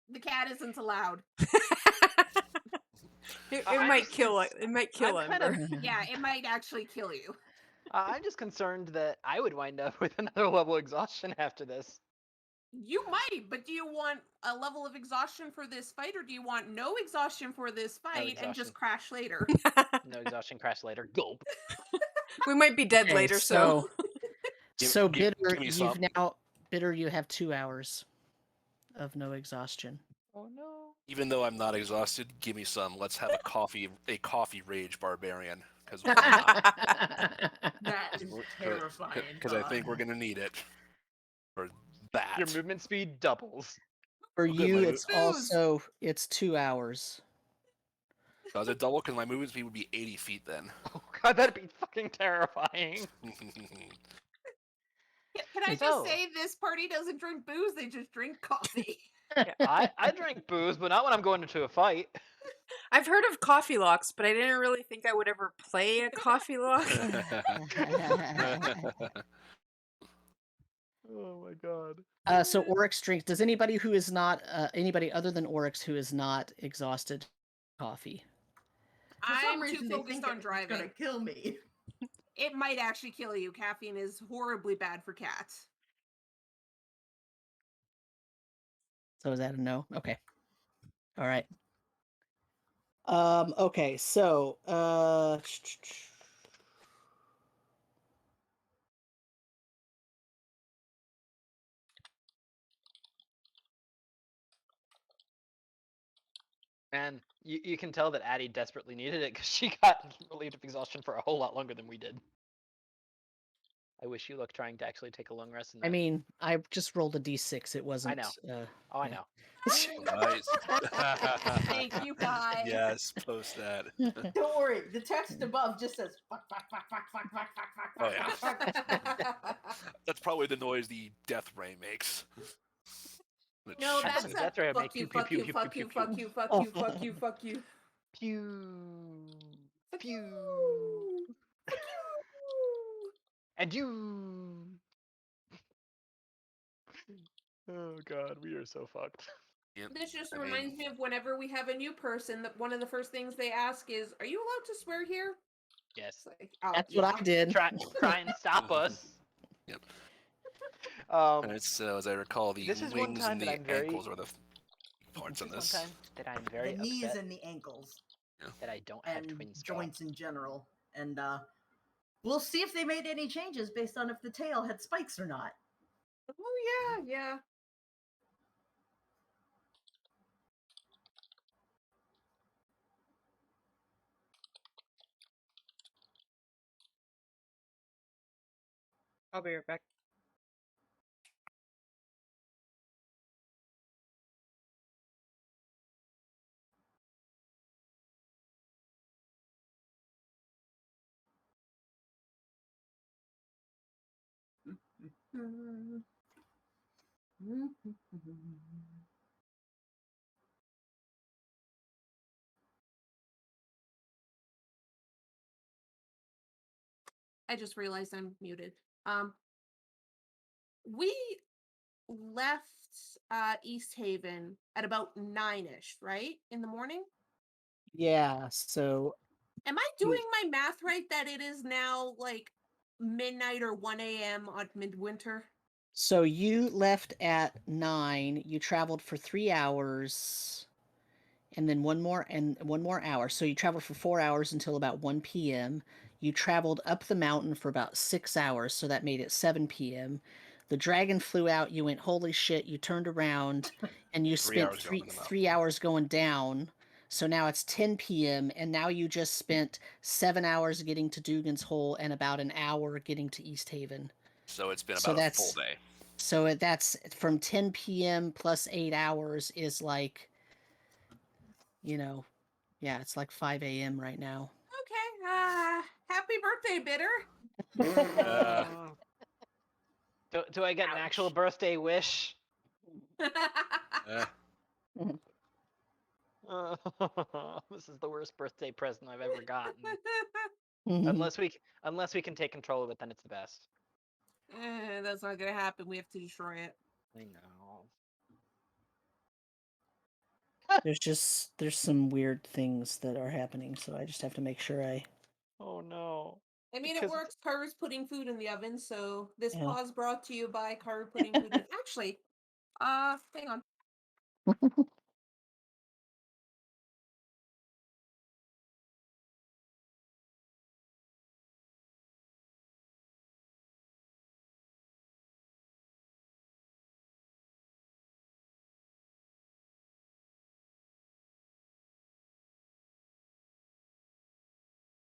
The cat isn't allowed. It I'm might just kill cons- it. It might kill I'm Ember. kinda- Yeah, it might actually kill you. I'm just concerned that I would wind up with another level of exhaustion after this. You might, but do you want a level of exhaustion for this fight, or do you want no exhaustion for this fight and exhaustion. just crash later? No exhaustion, crash later. Gulp. We might be dead Okay, later, so. So Give bitter, me you've some. now bitter. You have 2 hours of no exhaustion. Oh no. Even though I'm not exhausted, give me some. Let's have a coffee rage barbarian. Because That is terrifying. Because I think we're gonna need it for that. Your movement speed doubles. For Okay, you, my- it's 2 hours. Does it double? Because my movement speed would be 80 feet then. Oh god, that'd be fucking terrifying. Can I So- just say this party doesn't drink booze, they just drink coffee. Yeah, I drink booze, but not when I'm going into a fight. I've heard of coffee locks, but I didn't really think I would ever play a coffee lock. Oh my god. So Oryx drinks. Does anybody who is not anybody other than Oryx who is not exhausted coffee? For some I'm reason, too they focused think on it's gonna driving. kill me. It might actually kill you. Caffeine is horribly bad for cats. So is that a no? Okay. All right. Okay, so And you can tell that Addie desperately needed it because she got relieved of exhaustion for a whole lot longer than we did. I wish you luck trying to actually take a long rest. In I that. mean, I just rolled a d6. It wasn't. know. Uh, Oh, I yeah. know. Nice. Thank you, Kai. Yes, post that. Don't worry, the text above just says fuck, fuck, fuck, fuck, fuck, fuck, fuck, fuck, Oh, fuck, yeah. fuck, fuck. That's probably the noise the death ray makes. When it No, shoots that's it. a That's right. fuck you, fuck you, fuck you, fuck you, fuck you, fuck you, fuck you. Pew. Fuck Pew. you. Fuck you. And you. Oh God, we are so fucked. Yep. This just I reminds mean, me of whenever we have a new person, that one of the first things they ask is, "Are you allowed to swear here?" Yes. It's like, oh, That's yeah. what I did. Try and stop us. Yep. Um, And so, as I recall, the This is one wings time and that the I'm very- ankles are the parts this on is this. one time that I'm very The knees upset and the ankles that I don't have and twin straw. joints in general. And we'll see if they made any changes based on if the tail had spikes or not. Oh, yeah, yeah. I'll be right back. I just realized I'm muted. We left East Haven at about 9ish, right? In the morning? Yeah. So Am I doing my math right that it is now like midnight or 1 a.m. on midwinter? So you left at 9. You traveled for 3 hours, and then one more hour. So you traveled for 4 hours until about 1 p.m. You traveled up the mountain for about 6 hours, so that made it 7 p.m. The dragon flew out. You went, holy shit! You turned around, and you 3 spent hours going three in the mountain. 3 hours going down. So now it's 10 p.m. and now you just spent 7 hours getting to Dugan's Hole and about an hour getting to East Haven. So it's been So about a full that's day. so that's from 10 p.m. plus 8 hours is like, yeah, it's like 5 a.m. right now. Okay. Happy birthday, Bitter. Do I get an actual Ouch. birthday wish? Uh, This is the worst birthday present I've ever gotten. Mhm. unless we can take control of it, then it's the best. That's not gonna happen. We have to destroy it. I know. There's some weird things that are happening, so I just have to make sure I. Oh no. I mean, Because it works. Carver's putting food in the oven, so this Yeah. pause brought to you by Carver putting food in. Actually, hang on.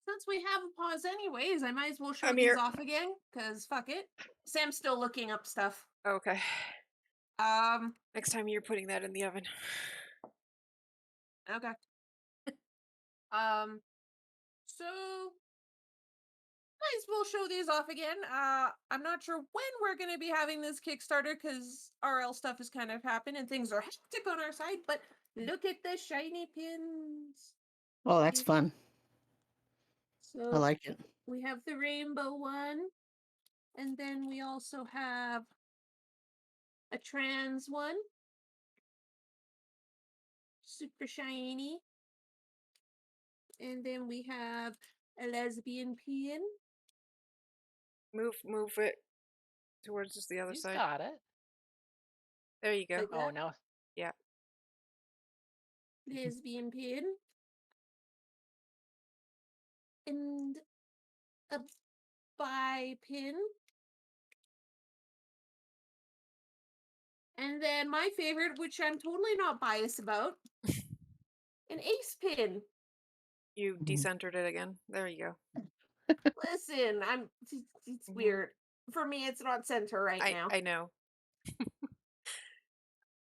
Since we have a pause anyways, I might as well show I'm these here. off again, because fuck it. Sam's still looking up stuff. Okay. Um, Next time you're putting that in the oven. okay. So might as well show these off again. I'm not sure when we're gonna be having this Kickstarter because RL stuff has kind of happened and things are hectic on our side, but look at the shiny pins. Oh, that's fun. I So like it. we have the rainbow one, and then we also have a trans one. Super shiny. And then we have a lesbian pin. Move it towards just the other He's side. got it. There you go. Like Oh, that. now Lesbian pin. And a bi pin. And then my favorite, which I'm totally not biased about, an ace pin. You Mhm. decentered it again. There you go. Listen, it's weird. For me, it's not center right now. I know.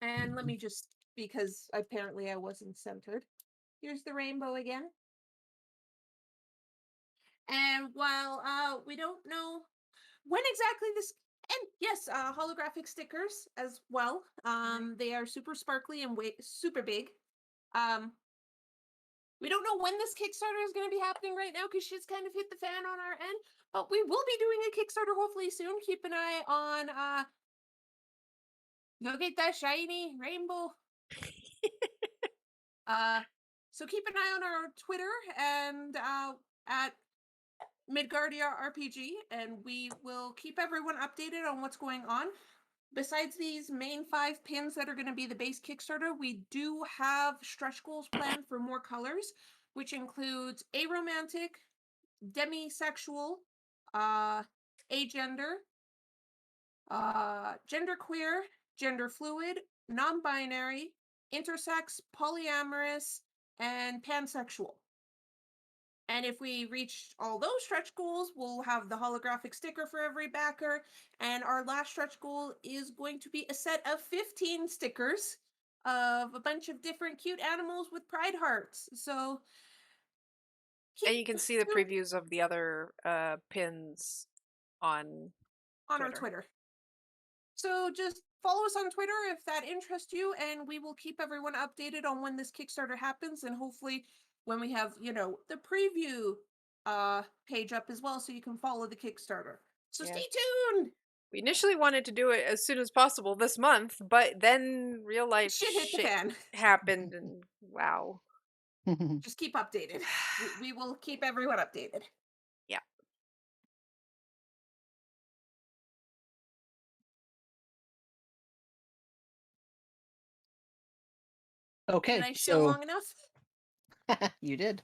And let me just, because apparently I wasn't centered. Here's the rainbow again. And while we don't know when exactly this, and yes, holographic stickers as well. They are super sparkly and super big. We don't know when this Kickstarter is going to be happening right now because shit's kind of hit the fan on our end. But we will be doing a Kickstarter hopefully soon. Keep an eye on go get that shiny rainbow. So keep an eye on our Twitter and at Midgardia RPG, and we will keep everyone updated on what's going on. Besides these main 5 pins that are going to be the base Kickstarter, we do have stretch goals planned for more colors, which includes aromantic, demisexual, agender, genderqueer, gender fluid, non-binary, intersex, polyamorous, and pansexual. And if we reach all those stretch goals, we'll have the holographic sticker for every backer. And our last stretch goal is going to be a set of 15 stickers of a bunch of different cute animals with pride hearts. So And you can see the previews of the other pins on our Twitter. So just follow us on Twitter if that interests you, and we will keep everyone updated on when this Kickstarter happens, and hopefully when we have, the preview page up as well, so you can follow the Kickstarter. So stay tuned. We initially wanted to do it as soon as possible this month, but then real life Shit hit the fan. happened, and wow. Just keep updated. We will keep everyone updated. Yeah. Okay, Did I so show long enough? you did.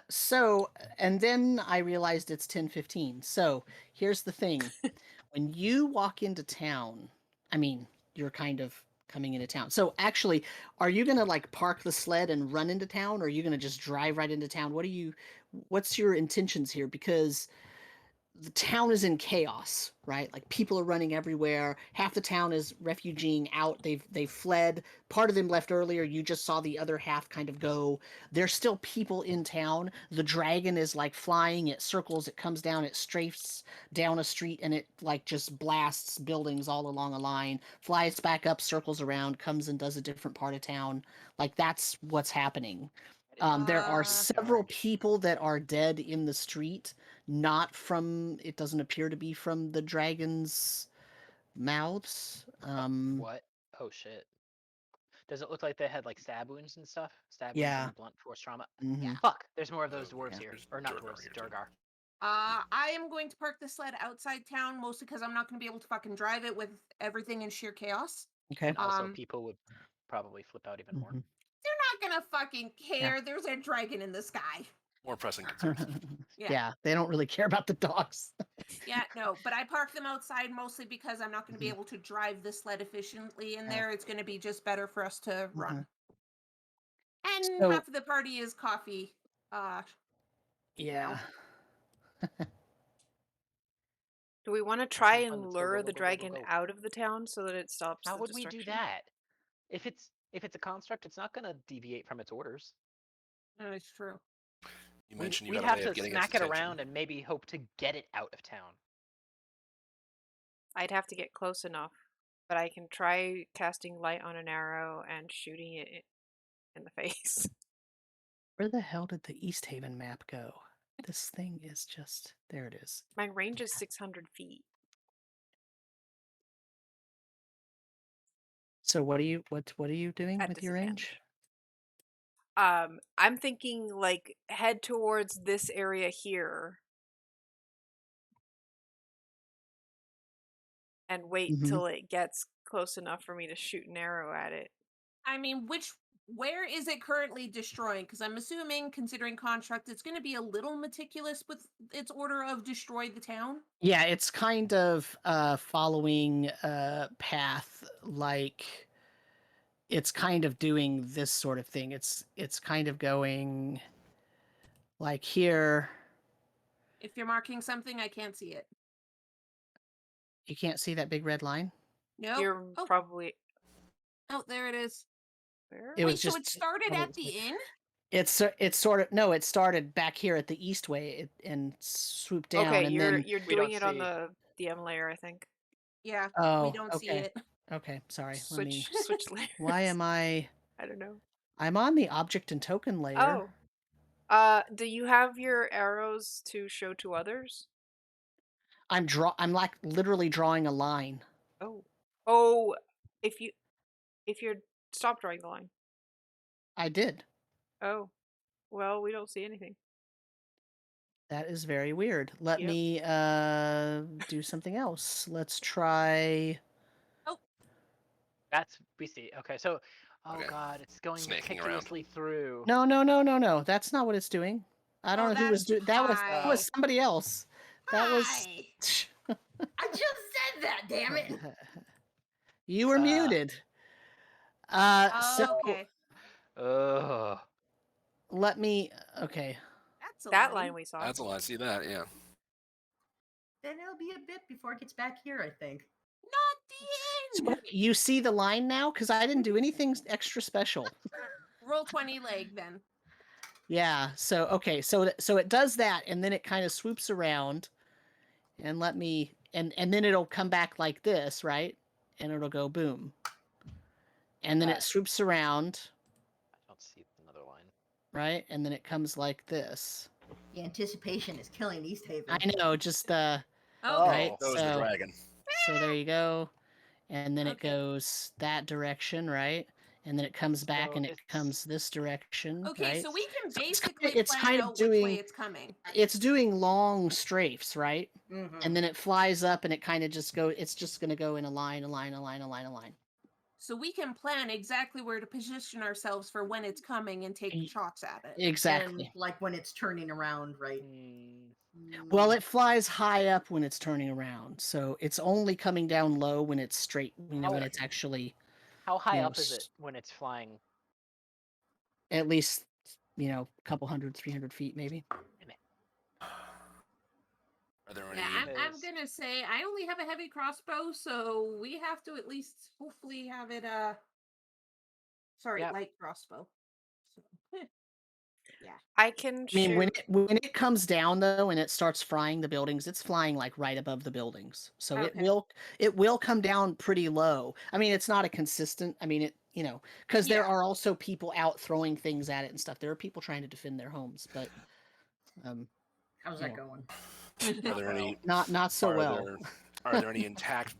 So, and then I realized it's 10:15. So here's the thing. When you walk into town, I mean, you're kind of coming into town. So actually, are you gonna like park the sled and run into town, or are you gonna just drive right into town? What's your intentions here? Because the town is in chaos, right? Like people are running everywhere. Half the town is refuging out. They've fled. Part of them left earlier. You just saw the other half kind of go. There's still people in town. The dragon is like flying. It circles. It comes down. It strafes down a street and it like just blasts buildings all along a line. Flies back up, circles around, comes and does a different part of town. Like that's what's happening. There are several people that are dead in the street, not from, it doesn't appear to be from the dragon's mouths. What? Oh shit. Does it look like they had like stab wounds and stuff? Stab wounds Yeah. and blunt force trauma? Mhm. Fuck, there's more of those dwarves Yeah. here. There's Or not duergar dwarves, here, too. duergar. I am going to park the sled outside town, mostly because I'm not going to be able to fucking drive it with everything in sheer chaos. Okay. And also people would probably flip out even more. Mhm. They're not gonna fucking care. There's a dragon in the sky. More pressing concerns. Yeah, they don't really care about the dogs. Yeah, no, but I park them outside mostly because I'm not going to be able to drive the sled efficiently in there. It's going to be just better for us to run. And So- half of the party is coffee. Yeah. Do we want to try Fun, and let's go, lure go, the go, go, go, go, dragon go. out of the town so that it stops How the would we do destruction? that? If it's a construct, it's not gonna deviate from its orders. It's true. You mentioned you We'd got a have way to of getting its smack it attention. around and maybe hope to get it out of town. I'd have to get close enough, but I can try casting light on an arrow and shooting it in the face. Where the hell did the East Haven map go? This thing is just, there it is. My range is 600 feet. So what are you doing At with your range? I'm thinking like head towards this area here and wait till it gets close enough for me to shoot an arrow at it. I mean, where is it currently destroying? Because I'm assuming, considering construct, it's going to be a little meticulous with its order of destroy the town. Yeah, it's kind of following a path, like it's kind of doing this sort of thing. It's kind of going like here. If you're marking something, I can't see it. You can't see that big red line? Nope. You're Oh, probably oh, there it is. where? It Wait, was so just it started oh, at the inn? it's sort of no, it started back here at the east way and swooped down Okay, and you're then you're We don't doing it on see. the M layer, I think. Yeah, we oh, don't see okay. it. Okay, sorry. Let me Switch layers. Why am I I don't know. I'm on the object and token layer. Oh. Do you have your arrows to show to others? I'm like literally drawing a line. Oh. Oh, if you're stop drawing the line. I did. Oh. Well, we don't see anything. That is very weird. Let Yep. me do something else. Let's try That's we see. Okay, so oh Okay. god, it's going Snaking around. meticulously through. No. That's not what it's doing. I don't Oh, know who was that's doing that was pie. somebody else. That was Hi. I just said that, damn it. You were muted. So Oh, okay. Ugh. let me okay. That's a That line. line we saw. That's a lot. I see that. Yeah. Then it'll be a bit before it gets back here, I think. Not So the end. you see the line now because I didn't do anything extra special. Roll 20 leg then. Yeah. So okay. So it does that, and then it kind of swoops around, and let me and then it'll come back like this, right? And it'll go boom, and then it swoops around, I don't see another line. right? And then it comes like this. The anticipation is killing East Haven. I know. Just Okay. right. Those the So dragon. there you go, and then it Okay. goes that direction, right? And then it comes back So and it it's- comes this direction, Okay, right? so we can So basically it's plan kind of out which way doing it's coming. it's doing long strafes, right? Mhm. And then it flies up and it kind of just go it's just going to go in a line. So we can plan exactly where to position ourselves for when it's coming and take Y- shots at it. Exactly. And like when it's turning around, right? Well, it flies high up when it's turning around. So it's only coming down low when it's straight, when Oh. it's actually How high you know, up is it when it's flying? at least, a couple 300 feet maybe. Are there any? Yeah, I'm Because- gonna say I only have a heavy crossbow, so we have to at least hopefully have it sorry, Yep. light crossbow. So, I can I mean, shoot. when it comes down though and it starts frying the buildings, it's flying like right above the buildings. So Okay. it will come down pretty low. I mean, it's not a consistent. I mean, because there Yeah. are also people out throwing things at it and stuff. There are people trying to defend their homes, but How's that going? Are there any? not so are well. There, are there any intact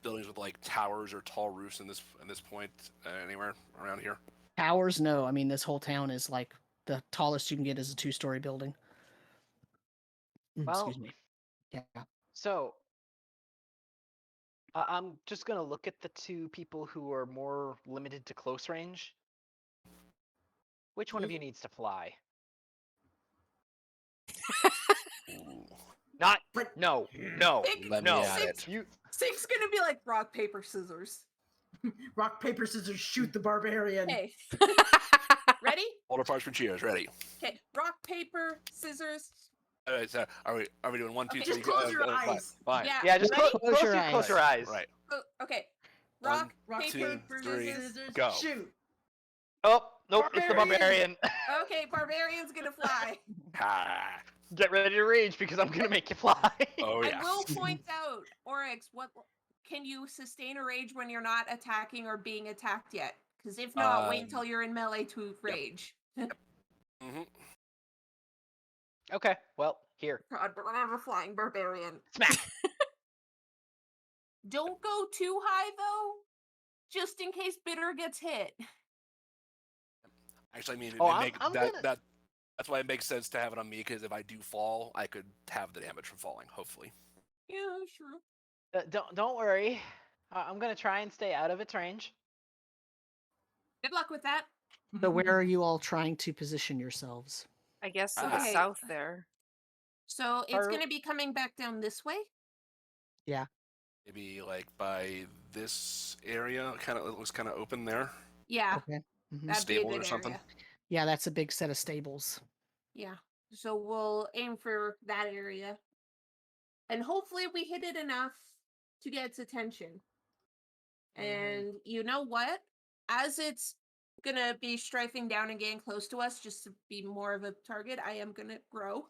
buildings with like towers or tall roofs in this point anywhere around here? Towers, no. I mean, this whole town is like the tallest you can get is a 2-story building. Well, Excuse me. Yeah. So I'm just gonna look at the two people who are more limited to close range. Which one of you needs to fly? Not. But- No. Pick Let no. me at six. it. You. Six gonna be like rock, paper, scissors. Rock, paper, scissors, shoot the barbarian. Okay. Ready? Hold our parts for cheers. Ready? Okay. Rock, paper, scissors. All right, so are we doing 1, 2, Okay, 3? just close your fine, eyes. Fine. Yeah. Yeah. Just Ready? close your eyes. Right. Oh, okay. One, Rock, Rock, paper, paper, three, scissors, go. shoot. Oh nope! It's the Barbarian! barbarian. Okay, barbarian's gonna fly. Ha. Get ready to rage because I'm gonna make you fly. Oh yeah. I will point out, Oryx, what can you sustain a rage when you're not attacking or being attacked yet? Because if not, wait until you're in melee to rage. Mm-hmm. Okay. Well, here. God, but remember flying barbarian. Smack. Don't go too high though, just in case Bitter gets hit. Actually, I mean, Oh, it I'm that, gonna- that that's why it makes sense to have it on me, because if I do fall, I could have the damage from falling. Hopefully. Yeah, sure. Don't worry. I'm gonna try and stay out of its range. Good luck with that. So where are you all trying to position yourselves? I guess to Okay. the south there. So it's Are- gonna be coming back down this way. Maybe like by this area, it looks kind of open there. Yeah, Okay. Mhm. that'd be a Stable or good something. area. Yeah, that's a big set of stables. Yeah. So we'll aim for that area. And hopefully we hit it enough to get its attention. Mhm. And you know what? As it's gonna be strafing down and getting close to us, just to be more of a target, I am gonna grow.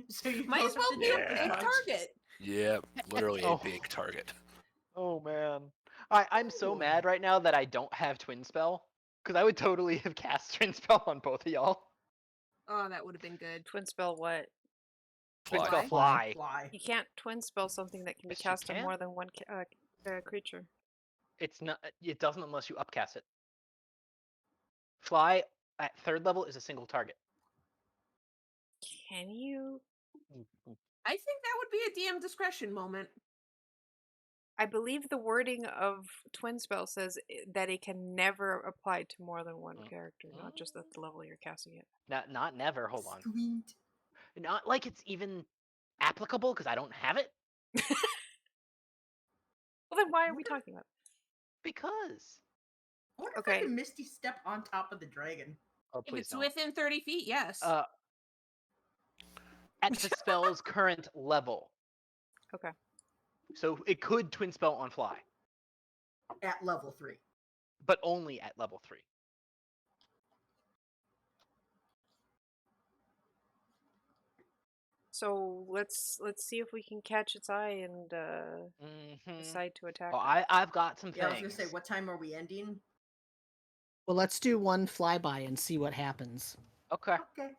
So you Might don't as have well to be a jump as big much. target. Yeah, literally a Oh. big target. Oh man. I'm so Ooh. mad right now that I don't have Twin Spell. Because I would totally have cast Twin Spell on both of y'all. Oh, that would have been good. Twin spell what? Twin Fly. Spell Fly? Fly. Fly. You can't twin spell something that can be Yes, you cast on can. more than one creature. It's not. It doesn't unless you upcast it. Fly at 3rd level is a single target. Can you? I think that would be a DM discretion moment. I believe the wording of twin spell says that it can never apply to more than one character, not just at the level you're casting it. Not never. Hold on. Sweet. Not like it's even applicable because I don't have it. Well, then why are we talking about it? Because. I wonder if I Okay. can Misty Step on top of the dragon. Oh, If please it's don't. within 30 feet, yes. At the spell's current level. Okay. So it could Twin Spell on Fly, At level 3. but only at level 3. So let's see if we can catch its eye and Mm-hmm. decide to attack. Oh, it. I've got some Yeah, I was things. gonna say, what time are we ending? Well, let's do one flyby and see what happens. Okay. Okay.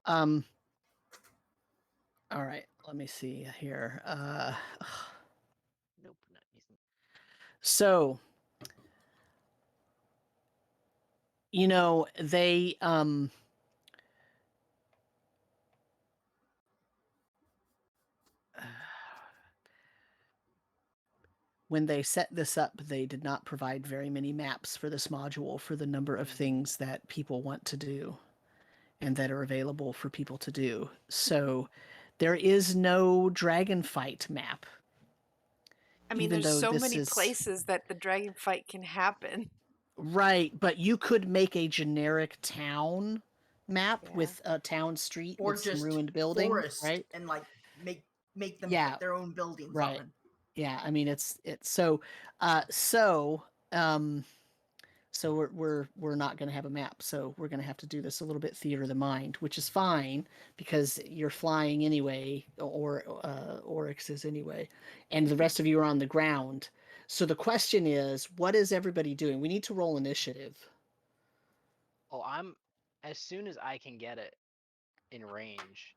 All right, let me see here. Nope, not using. So, you know, they when they set this up, they did not provide very many maps for this module for the number of things that people want to do and that are available for people to do. So there is no dragon fight map. I mean, even there's though so this many is- places that the dragon fight can happen. Right, but you could make a generic town map Yeah. with a town street Or with some just ruined buildings, forest right? and like make them Yeah, put their own buildings right. on. Yeah, I mean it's so we're not going to have a map, so we're going to have to do this a little bit theater of the mind, which is fine because you're flying anyway, or Oryx is anyway, and the rest of you are on the ground. So the question is, what is everybody doing? We need to roll initiative. Oh, as soon as I can get it in range,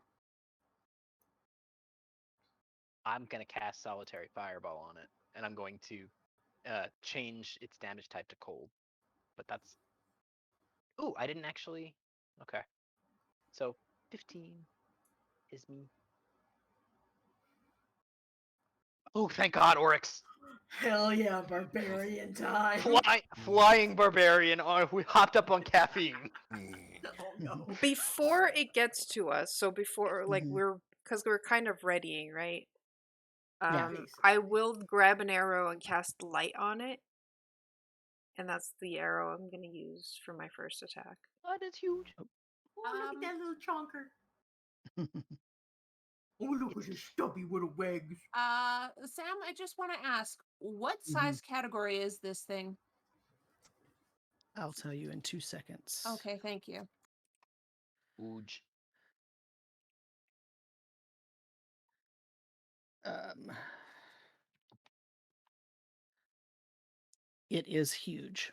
I'm gonna cast Solitary Fireball on it, and I'm going to change its damage type to cold. But that's. Ooh, I didn't actually. Okay. So 15 is me. Oh, thank God, Oryx! Hell yeah, barbarian time. Flying barbarian. Oh, we hopped up on caffeine. Oh no. Before it gets to us, so before Mhm. because we're kind of readying, right? Yeah. I will grab an arrow and cast light on it, and that's the arrow I'm going to use for my first attack. Oh, that's huge. Oh, look at that little chonker. Oh, look at his stubby little legs. Sam, I just want to ask, what size category is this thing? I'll tell you in 2 seconds. Okay, thank you. Huge. It is huge.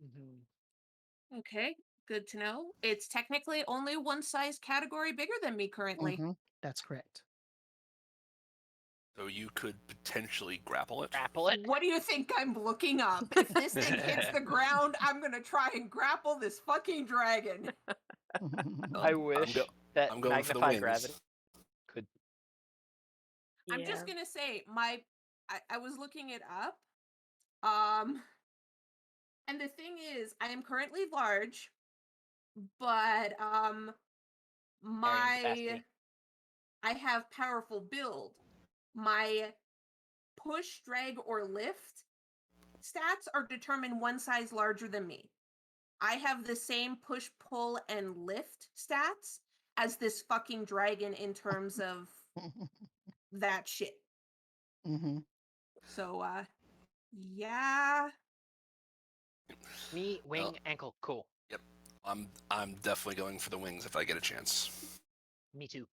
Mm-hmm. Okay, good to know. It's technically only one size category bigger than me currently. That's correct. So you could potentially grapple it. Grapple it. What do you think I'm looking up? If this thing hits the ground, I'm gonna try and grapple this fucking dragon. I wish that I'm going for the magnify wings. gravity could. I'm just Yeah. gonna say I was looking it up. And the thing is, I am currently large, but Carrying capacity. I have powerful build. My push, drag, or lift stats are determined one size larger than me. I have the same push, pull, and lift stats as this fucking dragon in terms of that shit. Mm-hmm. So, yeah. Knee, wing, ankle. Cool. Yep. I'm definitely going for the wings if I get a chance. Me too.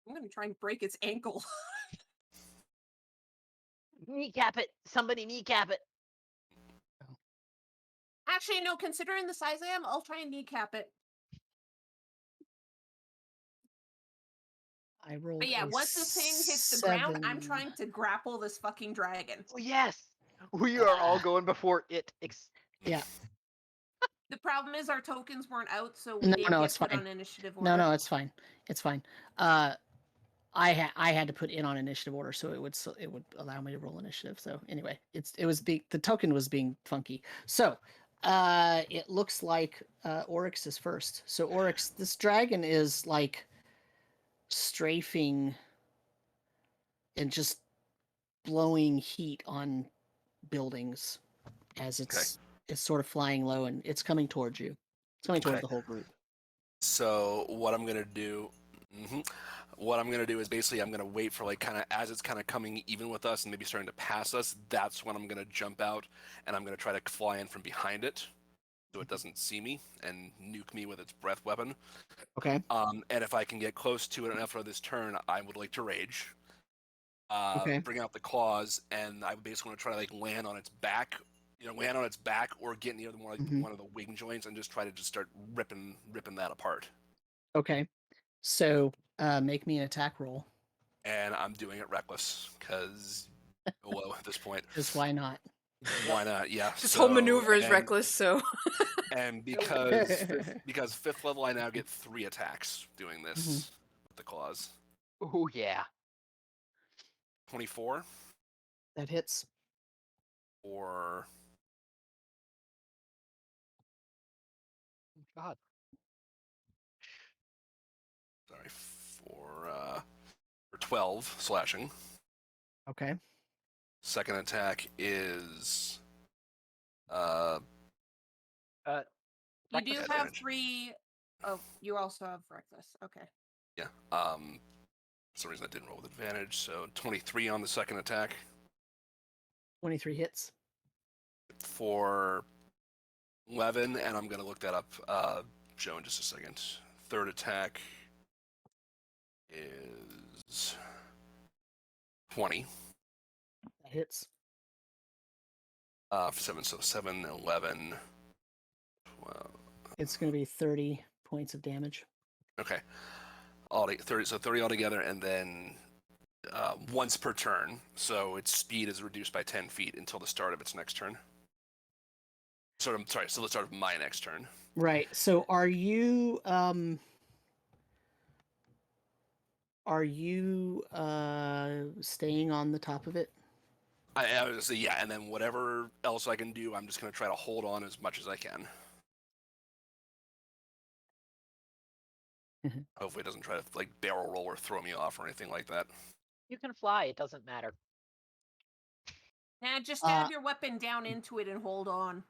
I'm gonna try and break its ankle. Kneecap it. Somebody kneecap it. Actually, no, considering the size I am, I'll try and kneecap it. I rolled. But yeah, a once this thing hits the ground, I'm 7. trying to grapple this fucking dragon. Oh yes. We are all going before it. Yeah. The problem is our tokens weren't out, so we No, didn't no, get it's put fine. on initiative order. No, it's fine. It's fine. I had to put in on initiative order, so it would allow me to roll initiative. So anyway, the token was being funky. So it looks like Oryx is first. So Oryx, this dragon is like strafing and just blowing heat on buildings as it's sort of flying low, and it's coming towards you. It's coming towards Okay. the whole group. So what I'm gonna do, what I'm gonna do is basically I'm gonna wait for like kind of as it's kind of coming even with us and maybe starting to pass us. That's when I'm gonna jump out and I'm gonna try to fly in from behind it, so it doesn't see me and nuke me with its breath weapon. Okay. And if I can get close to it enough for this turn, I would like to rage. Okay. Bring out the claws, and I basically want to try to like land on its back, land on its back, or get near more like Mhm. one of the wing joints and just try to just start ripping that apart. Okay. So make me an attack roll. And I'm doing it reckless because, well, at this point, Because why not? why not? Yeah. This so, whole maneuver is and, reckless, so And because fifth level, I now get 3 attacks doing this with the claws. Oh yeah. 24 That hits. or God. sorry for 12 slashing. Okay. Second attack is You do Reckless have damage. 3. Oh, you also have reckless. Okay. Yeah. For some reason I didn't roll with advantage, so 23 on the second attack 23 hits. for 11, and I'm gonna look that up, Joe, in just a second. Third attack is 20. That hits. 7, so 7, 11, 12. It's going to be 30 points of damage. Okay. 30 altogether, and then once per turn, so its speed is reduced by 10 feet until the start of its next turn. So the start of my next turn. Right. So are you staying on the top of it? I was gonna say, yeah, and then whatever else I can do, I'm just gonna try to hold on as much as I can. Hopefully it doesn't try to like barrel roll or throw me off or anything like that. You can fly. It doesn't matter. Now just stab your weapon down into it and hold on.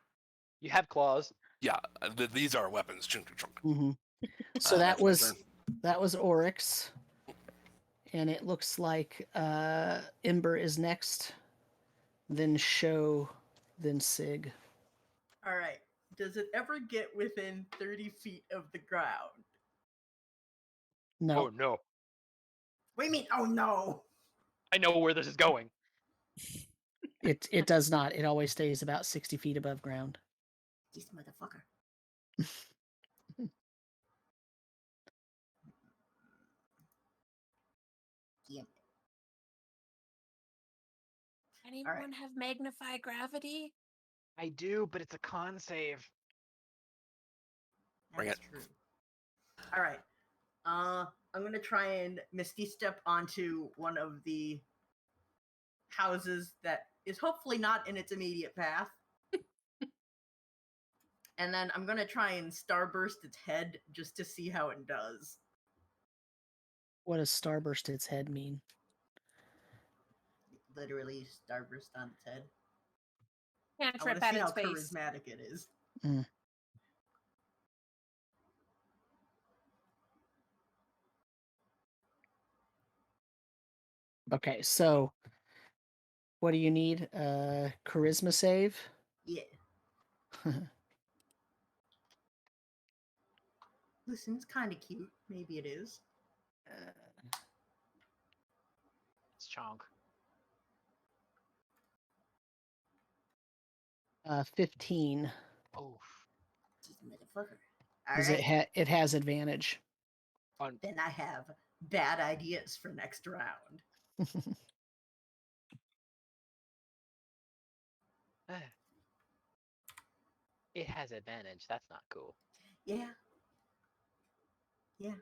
You have claws. Yeah, these are weapons. Chunk, chunk. Mm-hmm. So That's my turn. that was Oryx, and it looks like Ember is next, then Show, then Sig. All right. Does it ever get within 30 feet of the ground? No, Oh no. What do you mean? Oh no! I know where this is going. it does not. It always stays about 60 feet above ground. This motherfucker. Damn it. Anyone have magnify gravity? I do, but it's a con save. Bring That's it. true. All right. I'm gonna try and Misty step onto one of the houses that is hopefully not in its immediate path. And then I'm gonna try and starburst its head just to see how it does. What does Starburst its head mean? Literally starburst on its head. I Cantrip want to at see how its face. charismatic it is. Mm. Okay, so what do you need? Charisma save. Yeah. Listen, it's kind of cute. Maybe it is. It's chonk. 15. Oh. This motherfucker. All Because right. it has advantage. Then I have bad ideas for next round. It has advantage. That's not cool. Yeah. Yeah.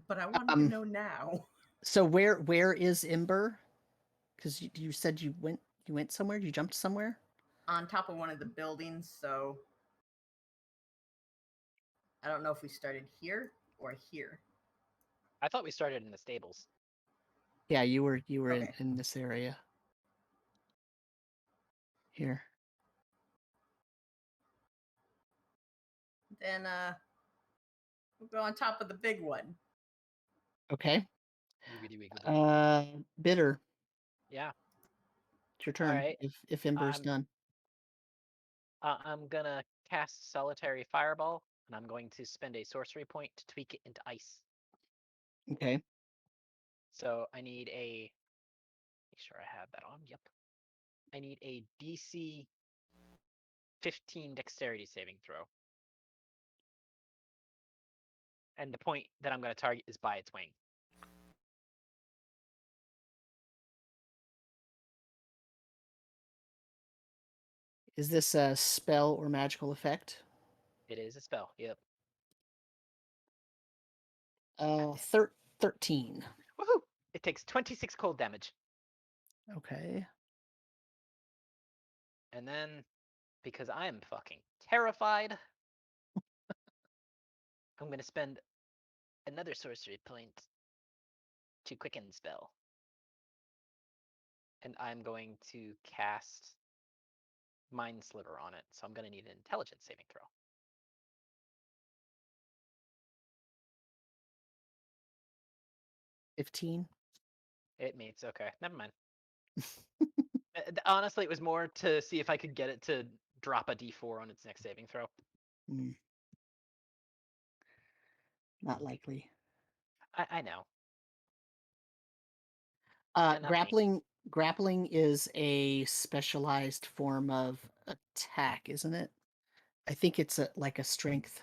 But I wanted to know now. So where is Ember? Because you said you went somewhere. You jumped somewhere. On top of one of the buildings, so I don't know if we started here or here. I thought we started in the stables. Yeah, you were Okay. in this area. Here. Then we'll go on top of the big one. Okay. Wiggity wiggly. Bitter. Yeah. It's your turn. Alright. If Ember's I'm done. I'm gonna cast Solitary Fireball, and I'm going to spend a sorcery point to tweak it into ice. Okay. So I need a. Make sure I have that on. Yep. I need a DC 15 Dexterity saving throw. And the point that I'm going to target is by its wing. Is this a spell or magical effect? It is a spell. Yep. 13. Woohoo! It takes 26 cold damage. Okay. And then, because I am fucking terrified, I'm going to spend another sorcery point to quicken spell. And I'm going to cast Mind Sliver on it. So I'm going to need an intelligence saving throw. 15. It meets. Okay, never mind. Honestly, it was more to see if I could get it to drop a d4 on its next saving throw. Not likely. I know. Enough me. Grappling is a specialized form of attack, isn't it? I think it's like a strength,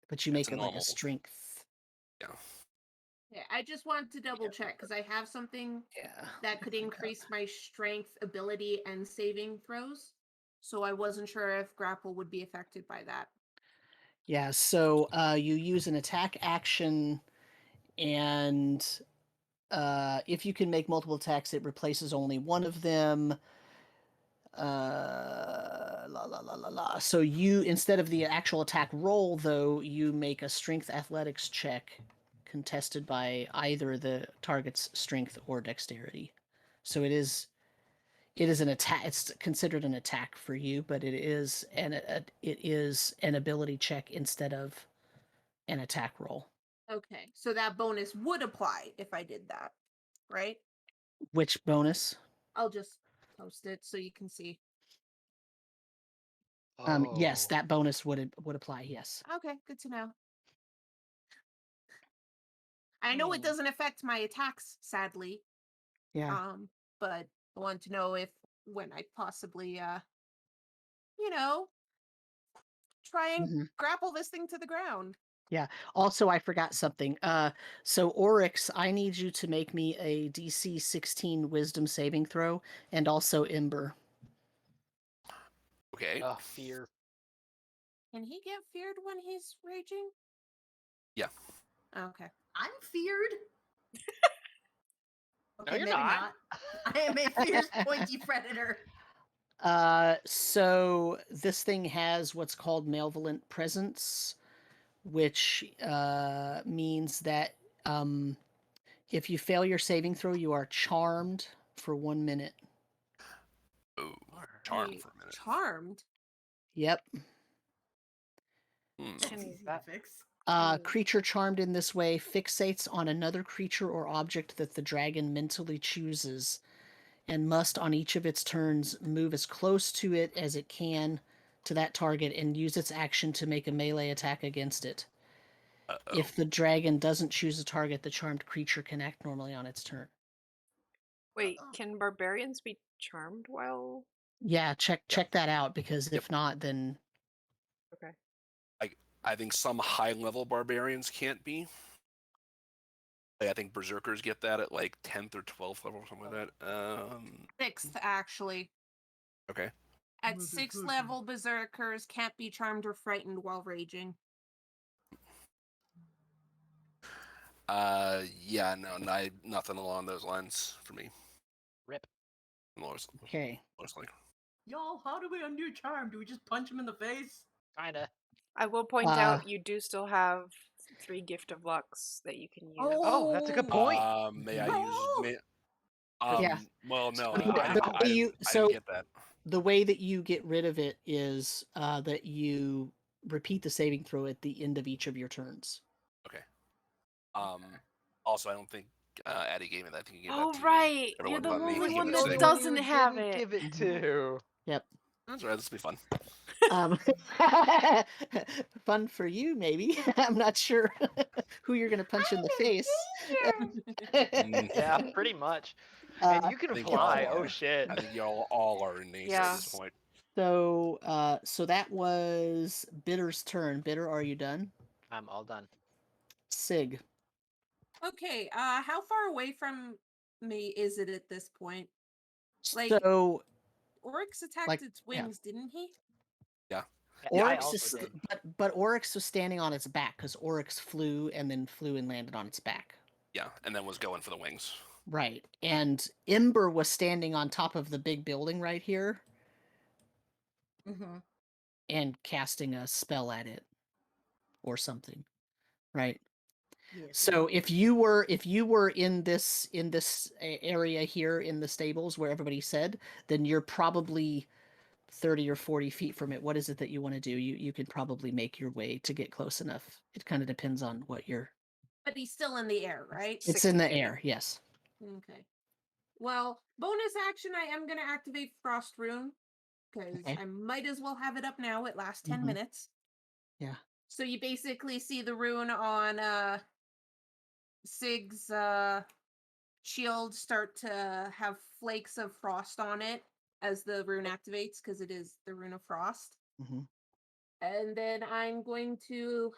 but you It's make a it like a normal. strength. Yeah. Yeah, I just wanted to double check because I have something Yeah. that could increase my strength, ability, and saving throws. So I wasn't sure if grapple would be affected by that. Yeah, so you use an attack action, and if you can make multiple attacks, it replaces only one of them. La la la la la. So you, instead of the actual attack roll, though, you make a strength athletics check contested by either the target's strength or dexterity. So it is an attack. It's considered an attack for you, but it is an ability check instead of an attack roll. Okay, so that bonus would apply if I did that, right? Which bonus? I'll just post it so you can see. Yes, Oh. that bonus would apply. Yes. Okay, good to know. I know it doesn't affect my attacks, sadly. Yeah. But I want to know if when I possibly you know, try and grapple this thing to the ground. Yeah. Also, I forgot something. So Oryx, I need you to make me a DC 16 Wisdom saving throw, and also Ember. Okay. Oh, fear. Can he get feared when he's raging? Yeah. Okay. I'm feared. Okay, you're maybe not. I am a fierce, pointy predator. So this thing has what's called malevolent presence, which means that if you fail your saving throw, you are charmed for 1 minute. Oh, charm Wait, for a minute. charmed? Yep. That's Can easy that- to fix. Creature charmed in this way fixates on another creature or object that the dragon mentally chooses and must, on each of its turns, move as close to it as it can to that target and use its action to make a melee attack against it. Uh-oh. If the dragon doesn't choose a target, the charmed creature can act normally on its turn. Wait, can barbarians be charmed while? Yeah, check that out, because Yep. if not, then Okay. I think some high-level barbarians can't be. Like, I think berserkers get that at like 10th or 12th level or something like that. 6th, actually. Okay. At 6th level, berserkers can't be charmed or frightened while raging. Yeah, no, nothing along those lines for me. Rip. okay. Mostly. Y'all, how do we undo charm? Do we just punch him in the face? Kinda. I will point out you do still have 3 gift of lucks that you can use. Oh, that's a good point. May I use? May, Yeah. Well, no, So I didn't get that. The way that you get rid of it is that you repeat the saving throw at the end of each of your turns. Okay. Also, I don't think Addie gave me that. I think he gave Oh, that to right. Everyone You're the but me. only Give one it that to Sig. doesn't have it. Give it to. Yep. That's all right. This will be fun. Fun for you, maybe. I'm not sure who you're going to punch in the face. Yeah, pretty much. And you can I think fly. y'all Oh are. shit. I think y'all all are in nature at this point. So, so that was Bitter's turn. Bitter, are you done? I'm all done. Sig. Okay, how far away from me is it at this point? Like, so Oryx attacked like, its wings, didn't he? Yeah. Oryx is, but Oryx was standing on its back because Oryx flew and landed on its back. Yeah, and then was going for the wings. Right, and Ember was standing on top of the big building right here, and casting a spell at it, or something, right? Yes. So if you were in this area here in the stables where everybody said, then you're probably 30 or 40 feet from it. What is it that you want to do? You could probably make your way to get close enough. It kind of depends on what you're. But he's still in the air, right? It's in the air, yes. Okay. Well, bonus action, I am going to activate Frost Rune, because I might as well have it up now. It lasts 10 minutes. Yeah. So you basically see the rune on Sig's shield start to have flakes of frost on it as the rune activates, because it is the rune of frost. And then I'm going to.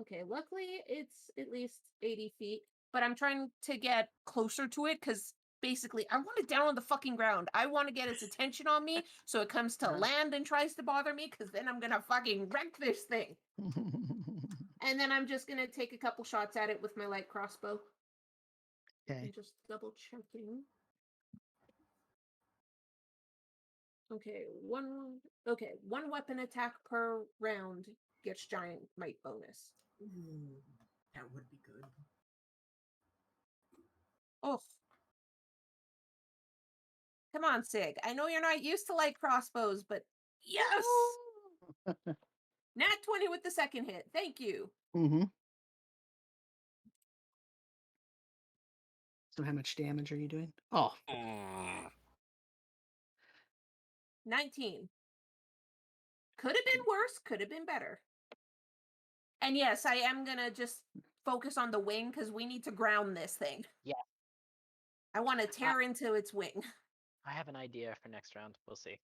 Okay, luckily it's at least 80 feet, but I'm trying to get closer to it because basically I want it down on the fucking ground. I want to get its attention on me so it comes to land and tries to bother me, because then I'm going to fucking wreck this thing. And then I'm just going to take a couple shots at it with my light crossbow. Okay. I'm just double checking. Okay, one weapon attack per round gets giant might bonus. Ooh, that would be good. Oh. Come on, Sig. I know you're not used to light crossbows, but yes! Nat 20 with the second hit. Thank you. So how much damage are you doing? Oh. 19. Could have been worse, could have been better. And yes, I am gonna just focus on the wing because we need to ground this thing. Yeah. I want to tear into its wing. I have an idea for next round. We'll see.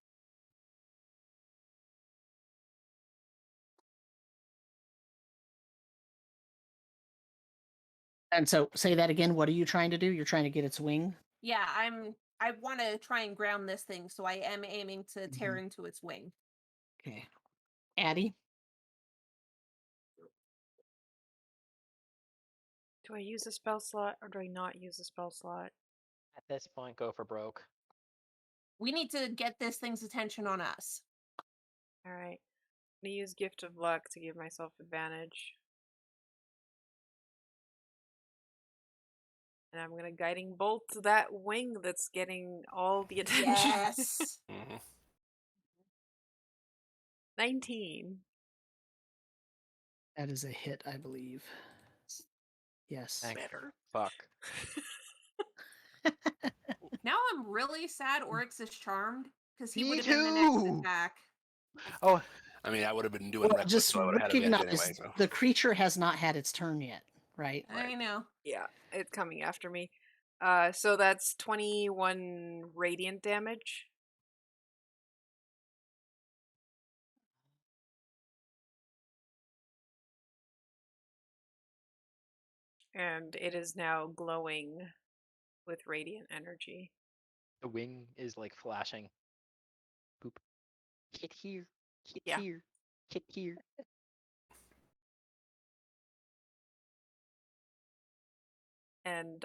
And so say that again. What are you trying to do? You're trying to get its wing? Yeah, I want to try and ground this thing, so I am aiming to tear into its wing. Okay. Addie? Do I use a spell slot or do I not use a spell slot? At this point, go for broke. We need to get this thing's attention on us. Alright. I'm gonna use Gift of Luck to give myself advantage. And I'm gonna guiding bolt to that wing that's getting all the attention. Yes. 19. That is a hit, I believe. Yes. Thank Better. fuck. Now I'm really sad Oryx is charmed because he Me would have been the next too! attack. Oh, I mean, I would have been doing Well, reckless, just so I would have had advantage recognize anyway. So. the creature has not had its turn yet, right? I know. Yeah, it's coming after me. So that's 21 radiant damage. And it is now glowing with radiant energy. the wing is like flashing. Boop. Hit here. Hit Yeah. here. Hit here. And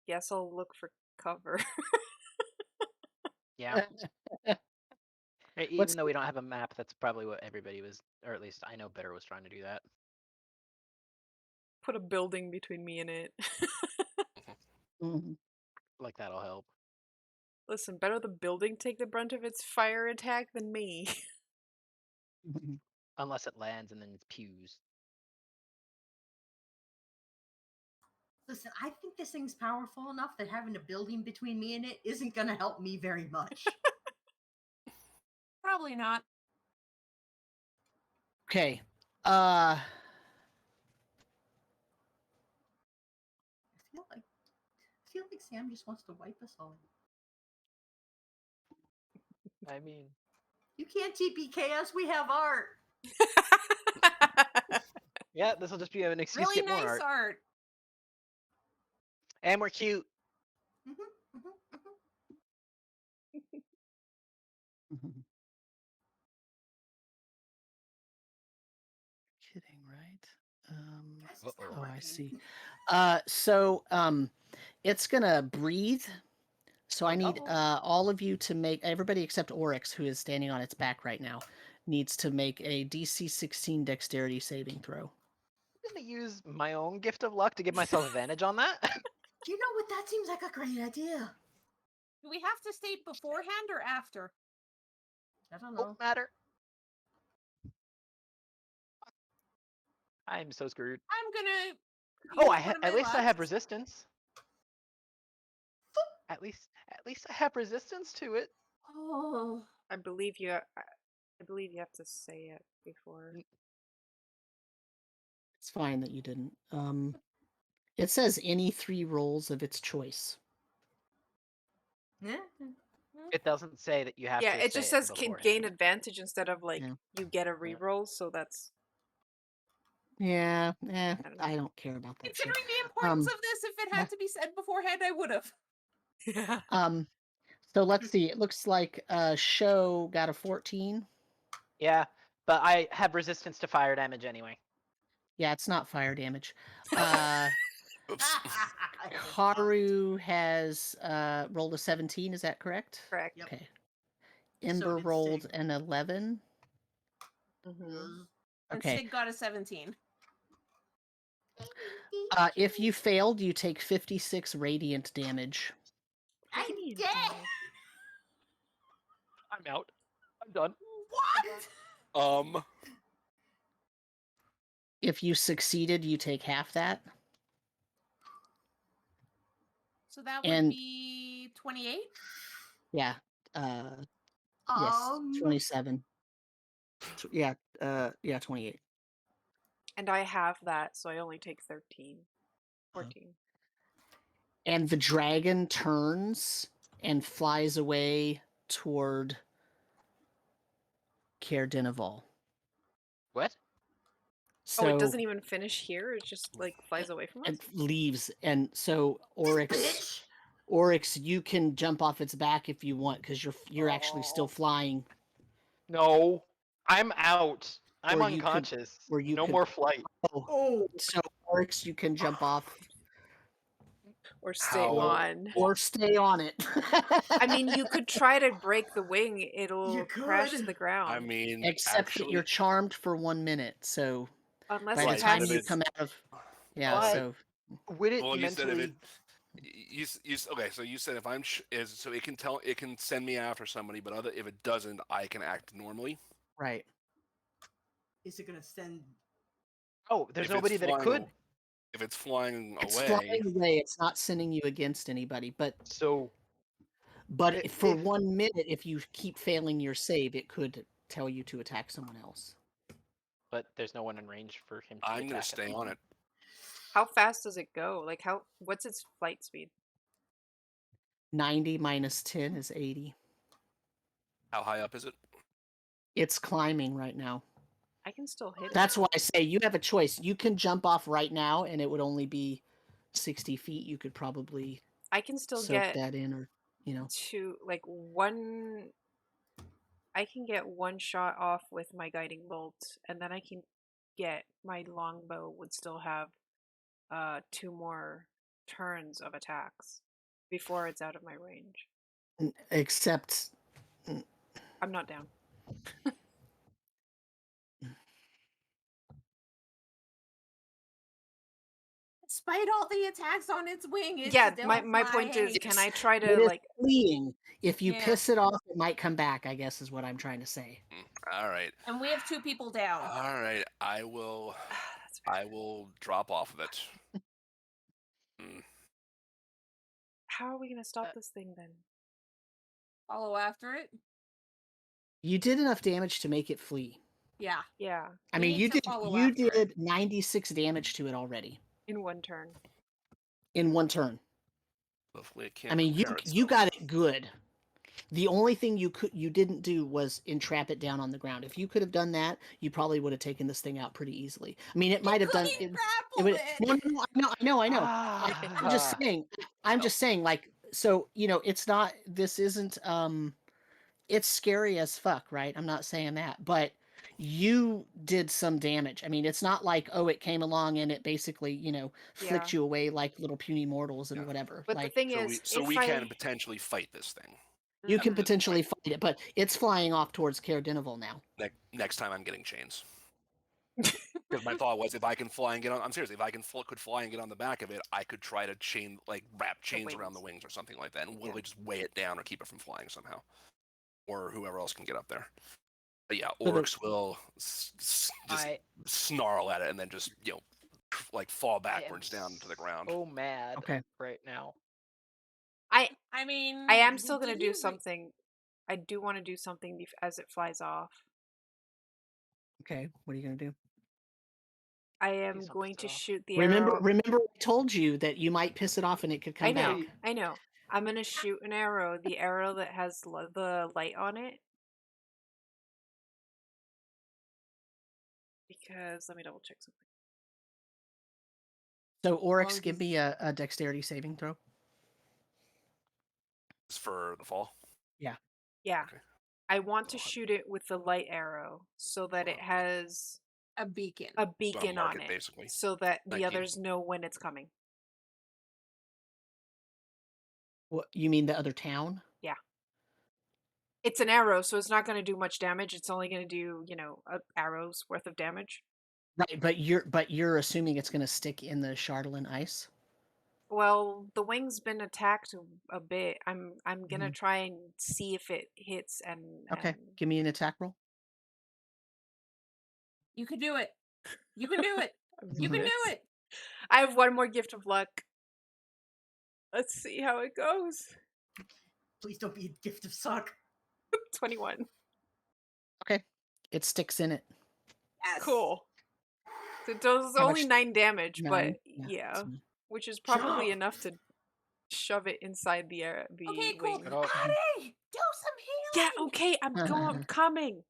guess I'll look for cover. Yeah. Even What's though we don't have a map, that's probably what everybody was, or at least I know Better was trying to do that. Put a building between me and it. Mhm. Like that'll help. Listen, better the building take the brunt of its fire attack than me. Mhm. Unless it lands and then it's pews. Listen, I think this thing's powerful enough that having a building between me and it isn't going to help me very much. Probably not. Okay. I feel like Sam just wants to wipe us all. I mean, You can't TPK us. We have art. yeah, this will just be an excuse Really to get more nice art. art. And we're cute. Mhm, mhm, mhm. Mhm. Kidding, right? Guys, it's Uh-oh. not Oh, I working. see. So it's gonna breathe. So I need Uh-oh. all of you to make everybody except Oryx, who is standing on its back right now, needs to make a DC 16 Dexterity saving throw. I'm gonna use my own gift of luck to give myself advantage on that. You know what? That seems like a great idea. Do we have to state beforehand or after? I don't know. Won't matter. I'm so screwed. I'm gonna. Oh, use one of at my least I have lucks. resistance. At least I have resistance to it. Oh. I believe you. I believe you have to say it before. It's fine that you didn't. It says any 3 rolls of its choice. Yeah. It doesn't say that you have Yeah, to it say just says it can gain beforehand. advantage instead of like Yeah. you get a reroll. So that's Yeah, I don't know. I don't care about that shit. Considering the importance of this, if it had to be said beforehand, I would have. Yeah. So let's see. It looks like Show got a 14. Yeah, but I have resistance to fire damage anyway. Yeah, it's not fire damage. Uh, Oops. Karu has rolled a 17. Is that correct? Correct. Yep. Okay. Ember did rolled Sig. an 11. Mm-hmm. And Okay. Sig got a 17. If you failed, you take 56 radiant damage. I'm Radiant dead. damage. I'm out. I'm done. What? If you succeeded, you take half that. So that would And be 28? yeah, yes, 27. Yeah, 28. And I have that, so I only take 13. 14. And the dragon turns and flies away toward Caer Dineval. What? So Oh, it doesn't even finish here. It just like flies away from us. it leaves, and so Bitch. Oryx, you can jump off its back if you want, because you're actually still Oh. flying. No, I'm out. I'm Or you could- unconscious. or you no could- more flight. Oh. So Oryx, you can jump off Or stay How- on. or stay on it. I mean, you could try to break the wing. It'll You crash could. the ground. I mean, Except actually, that you're charmed for 1 minute. So Unless by it the Right, time but if you it's- come out of, yeah, But- so Would it well, you said if mentally? it. Okay, so you said if I'm so it can send me after somebody, but if it doesn't, I can act normally. right. Is it gonna send Oh, there's If it's nobody that it flying could. If it's flying It's away, flying away. It's not sending you against anybody. So But for if 1 minute, if you keep failing your save, it could tell you to attack someone else. but there's no one in range for him to I'm gonna attack. stay on it. How fast does it go? Like what's its flight speed? 90 minus 10 is 80. How high up is it? It's climbing right now. I can still hit it. That's why I say you have a choice. You can jump off right now, and it would only be 60 feet. You could probably I can still soak get that in, or to like one. I can get one shot off with my guiding bolt, and then I can get my longbow would still have 2 more turns of attacks before it's out of my range. except I'm not down. Despite all the attacks on its wing, it's Yeah, still my point is, flying. can I try it to is like? fleeing. If you Yeah. piss it off, it might come back. I guess is what I'm trying to say. All right. And we have 2 people down. All right. I will. That's fair. I will drop off of it. How are we gonna stop this thing then? Follow after it. You did enough damage to make it flee. Yeah. Yeah, I We mean, need you to did follow you after it. did 96 damage to it already in 1 turn. in 1 turn. Hopefully, it can't. I mean, you repair you itself. got it good. The only thing you didn't do was entrap it down on the ground. If you could have done that, you probably would have taken this thing out pretty easily. I mean, it might have done couldn't it. grapple Would, it. no, I know. I'm just Ah, saying. I'm just saying. Like, so it's not. This isn't. It's scary as fuck, right? I'm not saying that, but you did some damage. I mean, it's not like it came along and it basically flicked Yeah. you away like little puny mortals and Yeah. whatever. But the Like, thing So is, so if we I can potentially fight this thing. you can Mhm. potentially fight it, but it's flying off towards Caer Dineval now. Next time, I'm getting chains. Because my thought was, if I can fly and get on, I'm serious. If I could fly and get on the back of it, I could try to wrap chains around the wings. wings or something like that, and Yeah. literally just weigh it down or keep it from flying somehow, or whoever else can get up there. But yeah, So the- orcs will just I snarl at it and then just fall I am backwards down to the ground. so mad Okay. right now. I mean, I am we still gonna didn't do re- something. I do want to do something as it flies off. Okay, what are you gonna do? I am Please don't going piss to it off. shoot the Remember, arrow. remember, I told you that you might piss it off and it could come I know, back. I know. I'm gonna shoot an arrow. The arrow that has the light on it. Because let me double check something. So, long Oryx, as give me a dexterity saving throw. It's for the fall. Yeah. Okay. I want to shoot it with the light arrow so that it has a beacon. a beacon mark on it, it, basically. so that the 19. others know when it's coming. What you mean, the other town? Yeah. It's an arrow, so it's not going to do much damage. It's only going to do, a arrow's worth of damage. Right, but you're assuming it's gonna stick in the Chardalyn ice. Well, the wing's been attacked a bit. I'm gonna Mhm. try and see if it hits and Okay, give me an attack roll. You can do it. You can do it. You can do it. I have 1 more gift of luck. Let's see how it goes. Please don't be a gift of suck. 21. Okay, it sticks in it. Yes. Cool. So it does How only much- 9 damage, 9? but Yeah, yeah, that's fine. which is Shut probably up. enough to shove it inside the Okay, cool. wing. Shut up. Addy, do some Yeah, healing. okay, I'm coming.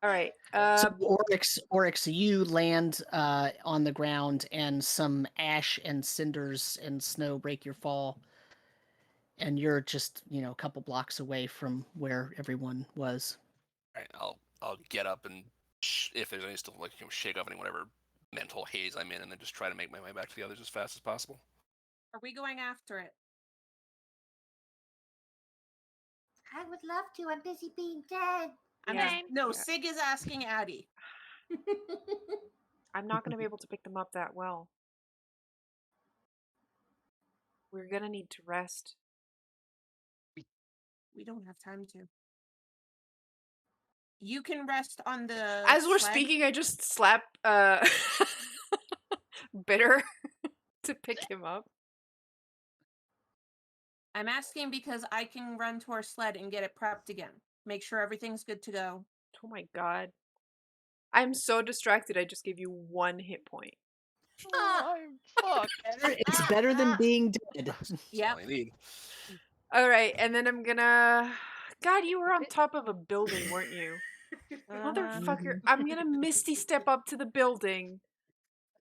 All right. So Oryx, you land on the ground, and some ash and cinders and snow break your fall, and you're just a couple blocks away from where everyone was. All right, I'll get up and if there's any still shake off any whatever mental haze I'm in, and then just try to make my way back to the others as fast as possible. Are we going after it? I would love to. I'm busy being dead. No, Yeah. Sig is asking Addie. I'm not going to be able to pick them up that well. We're going to need to rest. We don't have time to. You can rest on the As we're sled. speaking, I just slap Bitter to pick him up. I'm asking because I can run to our sled and get it prepped again. Make sure everything's good to go. Oh my god. I'm so distracted, I just gave you 1 hit point. Oh, I'm fucked. It's better than being dead. That's Yep. all I need. Alright, and then I'm gonna... God, you were on top of a building, weren't you? Motherfucker. I'm gonna Misty Step up to the building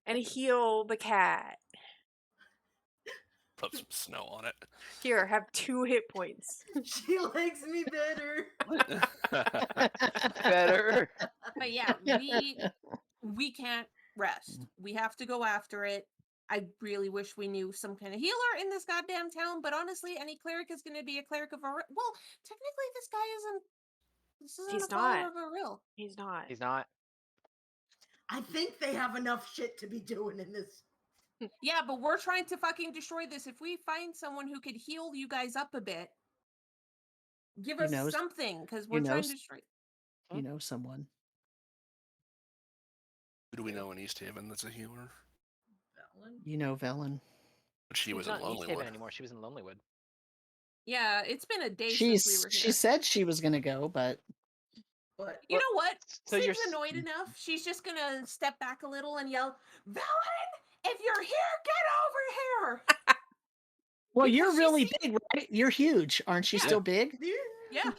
and heal the cat. Put some snow on it. Here, have 2 hit points. She likes me better. Better. But yeah, we can't rest. We have to go after it. I really wish we knew some kind of healer in this goddamn town, but honestly, any cleric is going to be a cleric of our... Well, technically, this guy isn't... This isn't He's a follower not. of a real. He's not. He's not. I think they have enough shit to be doing in this. Yeah, but we're trying to fucking destroy this. If we find someone who could heal you guys up a bit, give You us know- something, because we're you know trying s- to destroy... You know someone. Who do we know in East Haven that's a healer? Valen? You know Velen. But she She's was in not in East Haven Lonelywood. anymore. She was in Lonelywood. Yeah, it's been a day since we She's were she here. said she was gonna go, but But You know what? So you're Sig's annoyed enough. She's just gonna step back a little and yell, Valen, if you're here, get over here! well, Because you're she really sees- big, right? You're huge, aren't you? Yeah. Still big? Yeah.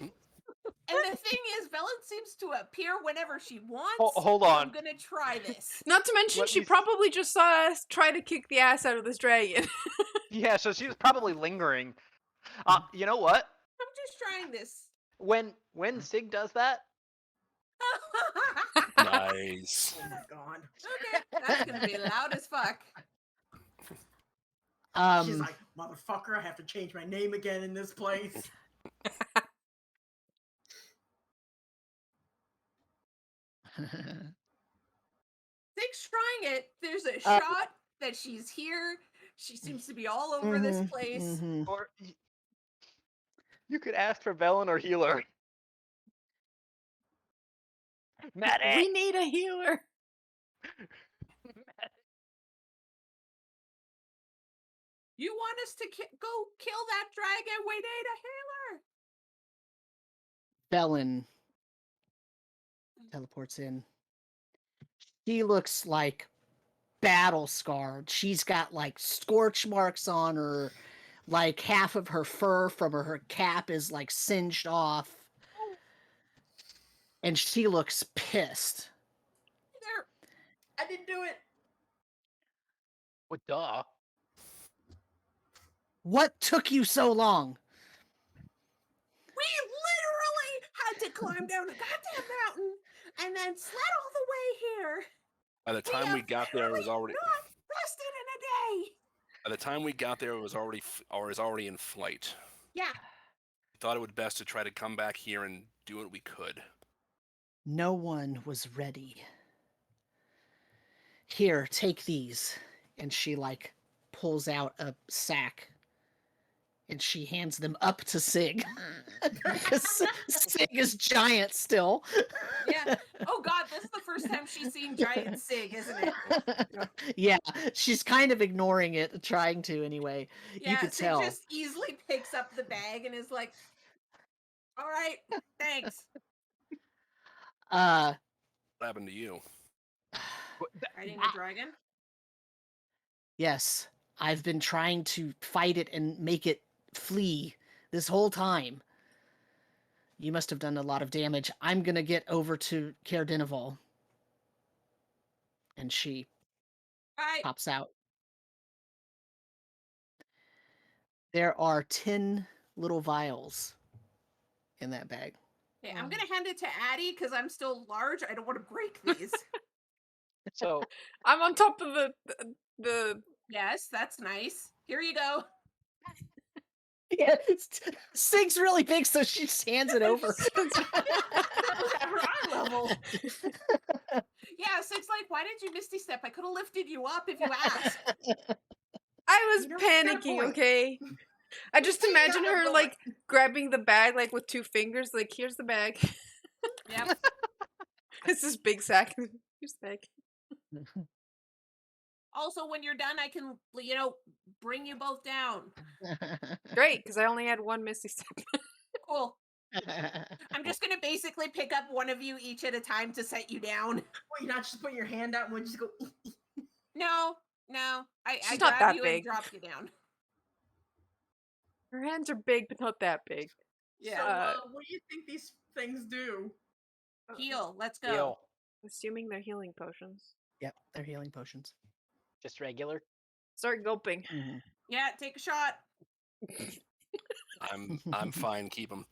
And the thing is, Velen seems to appear whenever she wants. Hold so on. I'm gonna try this. Not to mention, Let she me s- probably just saw us try to kick the ass out of this dragon. Yeah, so she was probably lingering. You know what? I'm just trying this. When Sig does that, Nice. oh my god. Okay, that's gonna be loud as fuck. She's like, motherfucker, I have to change my name again in this place. Sig's trying it. There's a shot that she's here. She seems to be all over this Mhm, place. mhm. or you could ask for Velen or healer. Medic. We need a healer. You want us to go kill that dragon? We need a healer. Velen teleports in. She looks like battle scarred. She's got like scorch marks on her. Like half of her fur from her cap is like singed off. And she looks pissed. There. I didn't do it. Well, duh. What took you so long? We literally had to climb down a goddamn mountain and then sled all the way here. By the time we got there, it was already. Not rested in a day. By the time we got there, it was already in flight. Yeah. We thought it would best to try to come back here and do what we could. No one was ready. Here, take these. And she like pulls out a sack and she hands them up to Sig. Because Sig is giant still. Yeah. Oh god, this is the first time she's seen giant Sig, isn't it? Yeah, she's kind of ignoring it, trying to anyway. Yeah, You could Sig tell. just easily picks up the bag and is like, all right, thanks. Uh, What happened to you? Riding the dragon? yes, I've been trying to fight it and make it flee this whole time. You must have done a lot of damage. I'm gonna get over to Caer Dineval. And she Right. pops out. There are 10 little vials in that bag. Okay, I'm gonna hand it to Addie because I'm still large. I don't want to break these. So I'm on top of the Yes, that's nice. Here you go. Yeah, Sig's really big, so she just hands it over. That was at her eye level. Yeah, Sig's like, why did you Misty Step? I could have lifted you up if you asked. I was You know, she's got a panicking, point. okay? I just She's imagine got a her point. like grabbing the bag like with 2 fingers, like here's the bag. Yep. This is big sack. Here's the egg. Also, when you're done, I can, bring you both down. Great, because I only had one Misty Step. Cool. I'm just gonna basically pick up one of you each at a time to set you down. Well, you're not just putting your hand out and we'll just go. No. I She's not grab that you big. and drop you down. Her hands are big, but not that big. Yeah. So, what do you think these things do? Heal. Let's go. Heal. Assuming they're healing potions. Yep, they're healing potions. Just regular. Start gulping. Mhm. Yeah, take a shot. I'm fine. Keep them.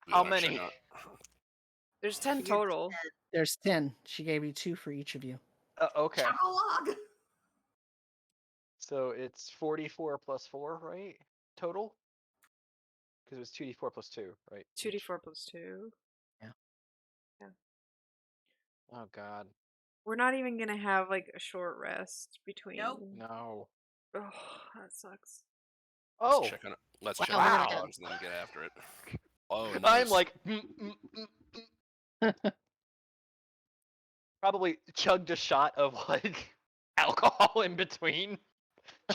How many? There's 10 It's total. There's 10. She gave you 2 for each of you. Okay. Chocolog! So it's 44 plus 4, right? Total? Because it was 2d4 plus 2, right? 2d4 plus 2. Oh, God. We're not even gonna have like a short rest between. Nope. No. Oh, that sucks. Oh! Let's Wow, check look on at the that. dogs and then get after it. Oh, nice. I'm like, probably chugged a shot of like alcohol in between.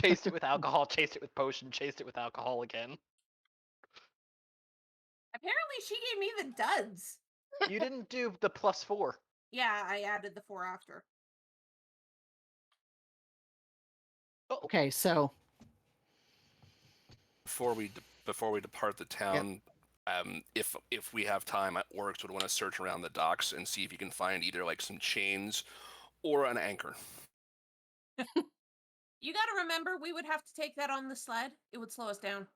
Chased it with alcohol, chased it with potion, chased it with alcohol again. Apparently, she gave me the duds. You didn't do the plus 4. Yeah, I added the 4 after. Oh, Okay, so before we depart the town, if we have time, Oryx would want to search around the docks and see if you can find either like some chains or an anchor. You gotta remember, we would have to take that on the sled. It would slow us down.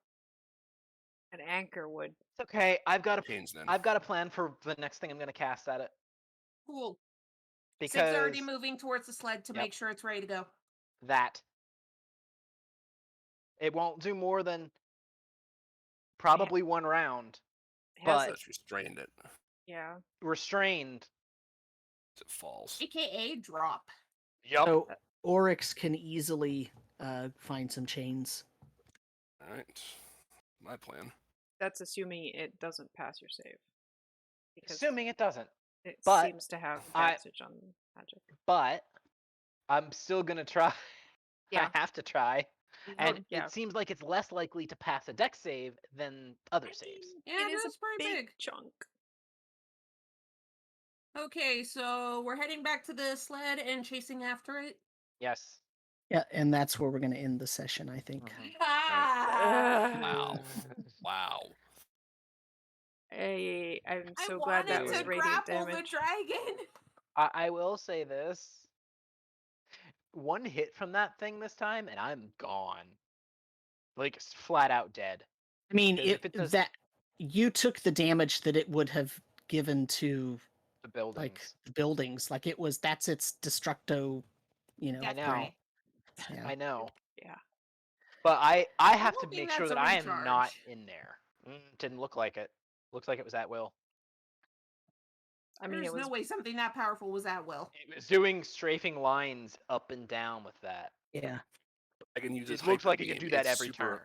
An anchor would. it's okay. I've got Chains then. a plan for the next thing I'm gonna cast at it. Cool. Because Sig's already moving towards the sled to Yep. make sure it's ready to go. that it won't do more than probably one round. Has But- it? Let's restrained it. Yeah. Restrained. It falls. AKA drop. Yup. so Oryx can easily find some chains. All right. My plan. That's assuming it doesn't pass your save. Because Assuming it doesn't. it but seems to have I- advantage on magic. But I'm still gonna try. Yeah. I have to try. And yeah. it seems like it's less likely to pass a dex save than other saves. Yeah, it is that's a pretty big. chunk. Okay, so we're heading back to the sled and chasing after it. Yes. Yeah, and that's where we're going to end the session, I think. Ah! Wow. Wow. Hey, I'm I so glad that wanted was to radiant grapple damage. the dragon. I will say this. One hit from that thing this time, and I'm gone. Like flat out dead. I mean, Because if it does- that you took the damage that it would have given to The buildings. like the buildings. Like that's its destructo, I know. Right. Yeah. I know. Yeah. But I have to hoping make that's sure a that I am not recharge. in there. Didn't look like it. Looks like it was at will. I mean, There's it was no way something that powerful was at will. It was doing strafing lines up and down with that. Yeah. I can use its It looks hyper like it beam. could do that It's every super, turn.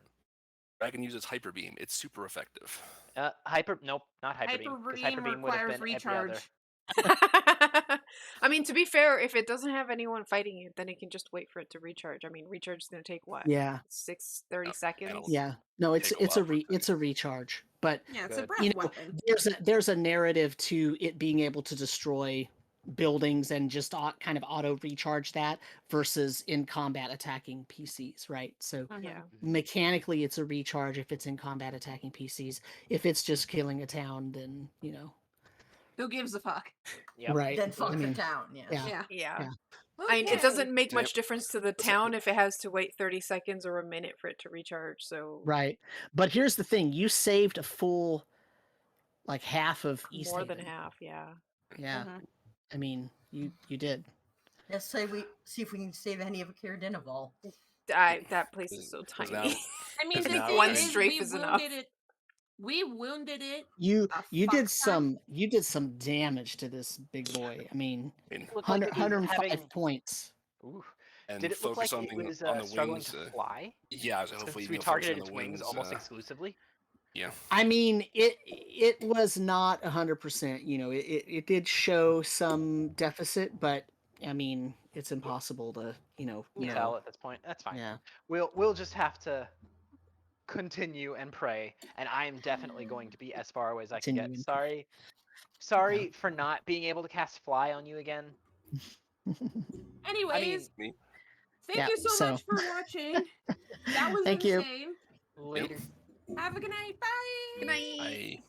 I can use its hyper beam. It's super effective. Nope, not hyper beam. Hyper Because hyper beam beam would have requires been every other. recharge. I mean, to be fair, if it doesn't have anyone fighting it, then it can just wait for it to recharge. I mean, recharge is going to take what? Yeah. 30 and seconds? it'll- Yeah. No, it's Take a it's a while for it's a recharge, but Yeah, it's a Good. breath you know, weapon. there's a narrative to it being able to destroy buildings and just kind of auto recharge that versus in combat attacking PCs, right? So Mhm. Yeah. mechanically it's a recharge if it's in combat attacking PCs. If it's just killing a town, then Who gives a fuck? Yep. right. Then fuck I mean, the town, yes. yeah. Yeah. Yeah. Yeah. I mean, it Okay. doesn't make much Yep. difference to the town if it has to wait 30 seconds or a minute for it to recharge. So Right. But here's the thing, you saved a full like half of East more than Haven. half, yeah. Yeah. Mhm. I mean, you did. Let's say we see if we can save any of Kiradinaval. That place is so 'Cause tiny. now- I mean, the Now- thing One is, strafe we is enough. wounded it. We wounded it. You A you fuck did ton. some damage to this big boy. I mean, I mean, It looked like it was 105 having- points. Ooh. and Did it look focus like on it was on the struggling wings. to fly? Yeah, so Since hopefully we you can focus targeted on its the wings wings. almost exclusively. Yeah. I mean, it was not 100%. You know, it did show some deficit, but I mean, it's impossible to Tell know. at this point. That's fine. Yeah. We'll just have to continue and pray, and I am definitely going to be as far away as I can get. Continuing. Sorry for not being able to cast fly on you again. Anyways, I mean, Me. thank Yeah, you so so- much for watching. That was Thank you. insane. later. Have a good night. Bye. Good night. I.